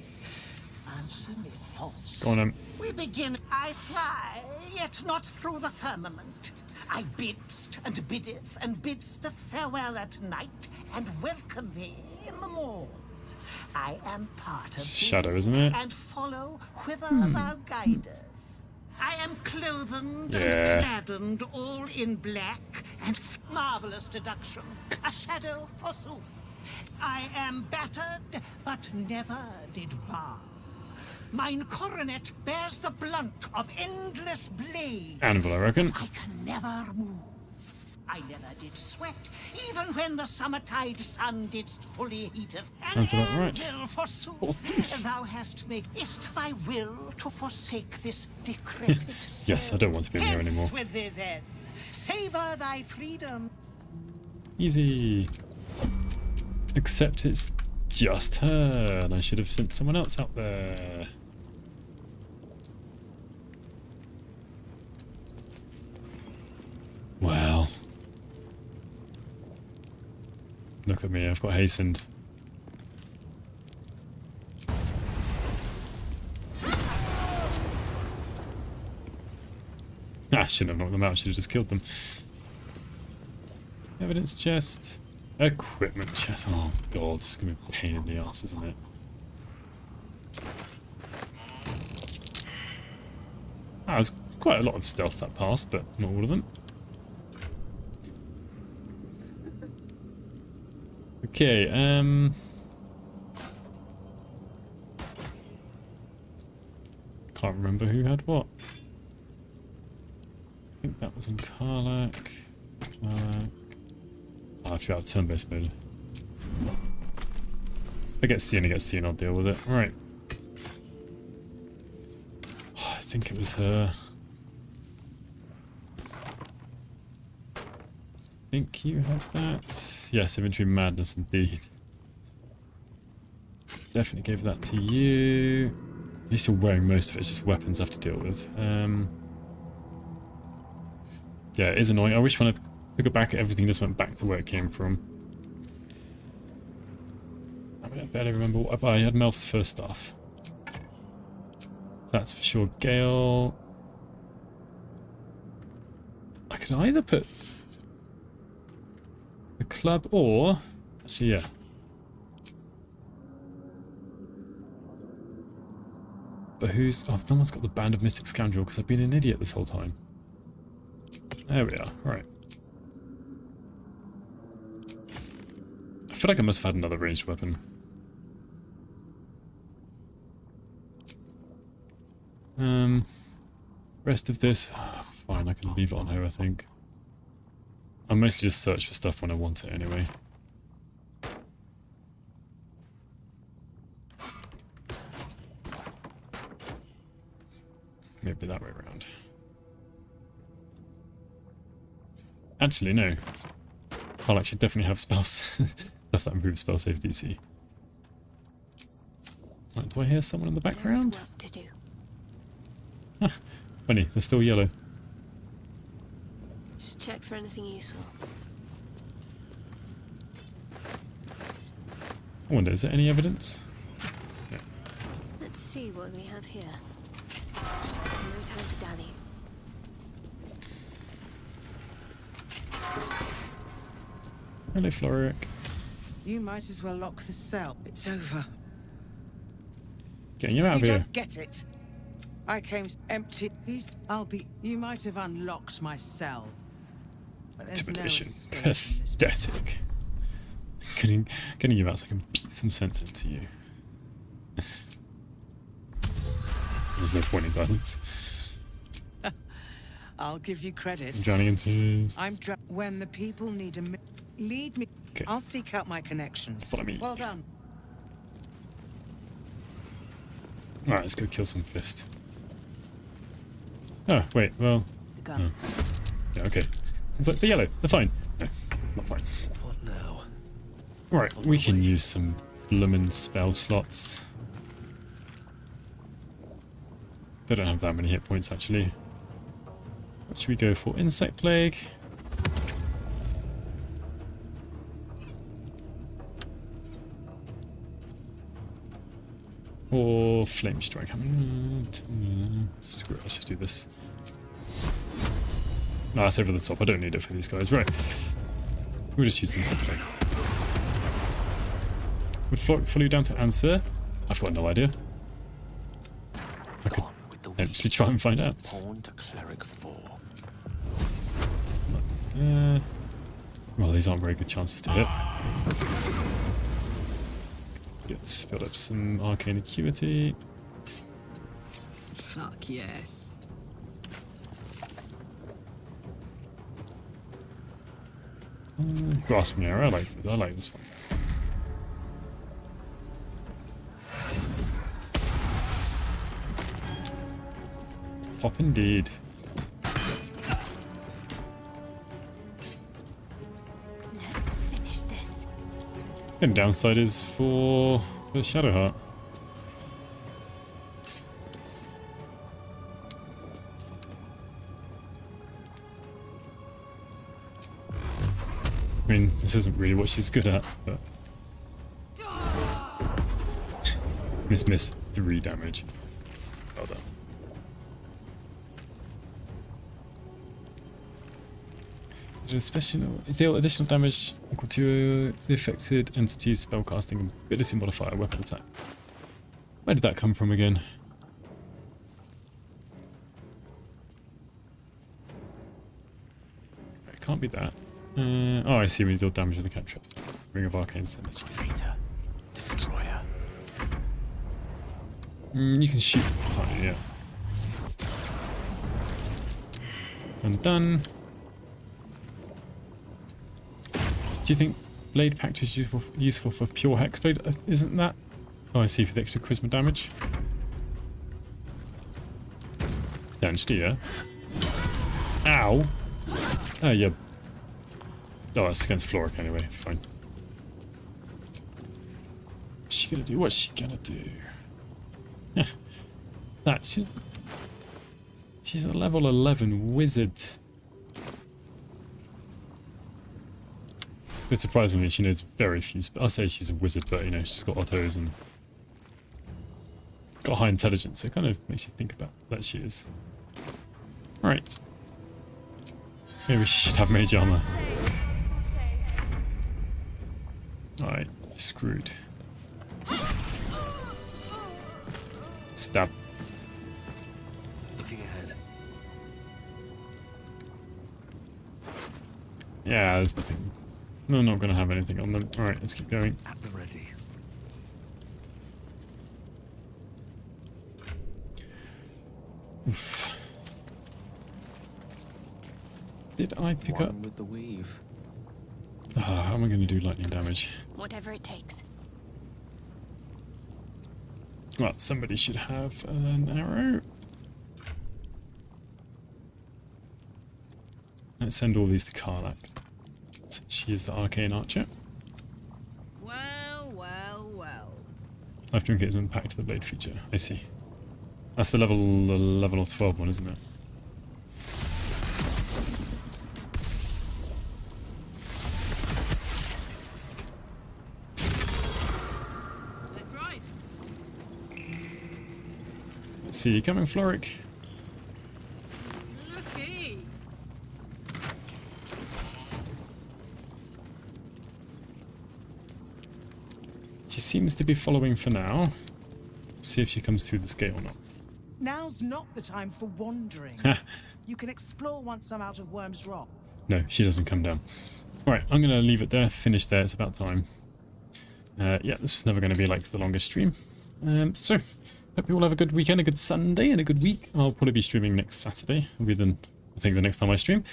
Answer me false. Go on, We begin. I fly, yet not through the firmament. I bidst and biddeth and bidst a farewell at night and welcome thee in the morn. I am part of Shadow, thee, isn't it? and follow whither thou guidest. I am clothed and gladdened all in black, and marvelous deduction, a shadow forsooth. I am battered, but never did bar. Mine coronet bears the blunt of endless blades. Anvil, I reckon. I can never move. I never did sweat, even when the summertide sun didst fully heateth. Sounds about right. Anvil, forsooth, thou hast made. Is't thy will to forsake this decrepit cell? Yes, I don't want to be in here Hence anymore. with thee then. Savor thy freedom. Easy. Except it's just her, and I should have sent someone else out there. Well. Look at me, I've got hastened. I shouldn't have knocked them out, should have just killed them. Evidence chest. Equipment chest. Oh god, it's gonna be a pain in the ass, isn't it? Ah, there's quite a lot of stealth that passed, but not all of them. Okay, can't remember who had what. I think that was on Karlach. Oh, I have to have turn-based mode. If I get seen, I'll deal with it. Right. Oh, I think it was her. I think you had that. Yes, inventory madness indeed. Definitely gave that to you. At least you're wearing most of it, it's just weapons I have to deal with. Yeah, it is annoying. I wish when I took it back, everything just went back to where it came from. I barely remember what I had. Melf's first stuff. That's for sure. Gale. I could either put the club or actually, yeah. But who's? Oh, no one's got the Band of Mystic Scoundrel because I've been an idiot this whole time. There we are. Right. I feel like I must have had another ranged weapon. Rest of this, fine, I can leave it on her, I think. I'll mostly just search for stuff when I want it anyway. Maybe that way around. Actually, no. I'll actually definitely have spells Stuff that improves spell save DC. Right, do I hear someone in the background? Work to do. Ah, funny, they're still yellow. Just check for anything useful. I wonder, is there any evidence? No. Let's see what we have here. No time for Danny. Hello, Floric. You might as well lock the cell. It's over. Getting you out of You here. don't get it. I came empty. You might have unlocked my cell. But there's no Intimidation. escape in this. Pathetic. Getting you out so I can beat some sense into you. There's no point in violence. I'll give you credit. I'm drowning into... When the people need lead me. Okay. I'll seek out my connections. Follow me. Well done. Alright, let's go kill some fist. Oh, wait, well... Gun. Yeah, okay. It's like, they're yellow, they're fine. No, not fine. What now? Right, we can use some bloomin' spell slots. They don't have that many hit points, actually. What should we go for? Insect Plague? Or Flame Strike? Screw it, let's just do this. No, that's over the top. I don't need it for these guys. Right. We'll just use Insect Plague. Would Floric follow you down to answer? I've got no idea. I could actually try and find out. Pawn to cleric 4. Well, these aren't very good chances to hit. Let's build up some arcane acuity. Fuck yes. Grasping arrow, I like this one. Pop indeed. Let's finish this. And downside is for the Shadowheart. I mean, this isn't really what she's good at, but... Miss 3 damage. Well done. Deal additional damage equal to the affected entity's spellcasting ability modifier weapon attack. Where did that come from again? It can't be that. Oh, I see when you deal damage with the cantrip. Ring of Arcane Synergy. Later. Destroyer. You can shoot. Oh, yeah. Done. Do you think Blade Pact is useful for pure Hexblade? Isn't that? Oh, I see, for the extra charisma damage. Potentially, yeah. Ow! Oh, yeah. Oh, it's against Floric anyway. Fine. What's she gonna do? What's she gonna do? Yeah. That, she's a level 11 wizard. But surprisingly, she knows very few. I'll say she's a wizard, but you know, she's got autos and got high intelligence, so it kind of makes you think about that she is. Right. Maybe she should have mage armor. Alright, screwed. Stab. Looking ahead. Yeah, there's nothing. No, not going to have anything on them. Alright, let's keep going. At the ready. Oof. Did I pick up? With the weave. How am I going to do lightning damage? Whatever it takes. Well, somebody should have an arrow. Let's send all these to Karlak, since she is the arcane archer. Life Drink is impact to the blade feature. I see. That's the level 12 one, isn't it? That's right. See you coming, Floric. Looky. She seems to be following for now. See if she comes through this gate or not. Now's not the time for wandering. You can explore once I'm out of Worm's Rock. No, she doesn't come down. Alright, I'm going to leave it there, finish there, it's about time. Yeah, this was never going to be like the longest stream. So, hope you all have a good weekend, a good Sunday, and a good week. I'll probably be streaming next Saturday. Will be then, I think, the next time I stream.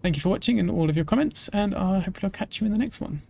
Thank you for watching and all of your comments, and I hope I'll catch you in the next one.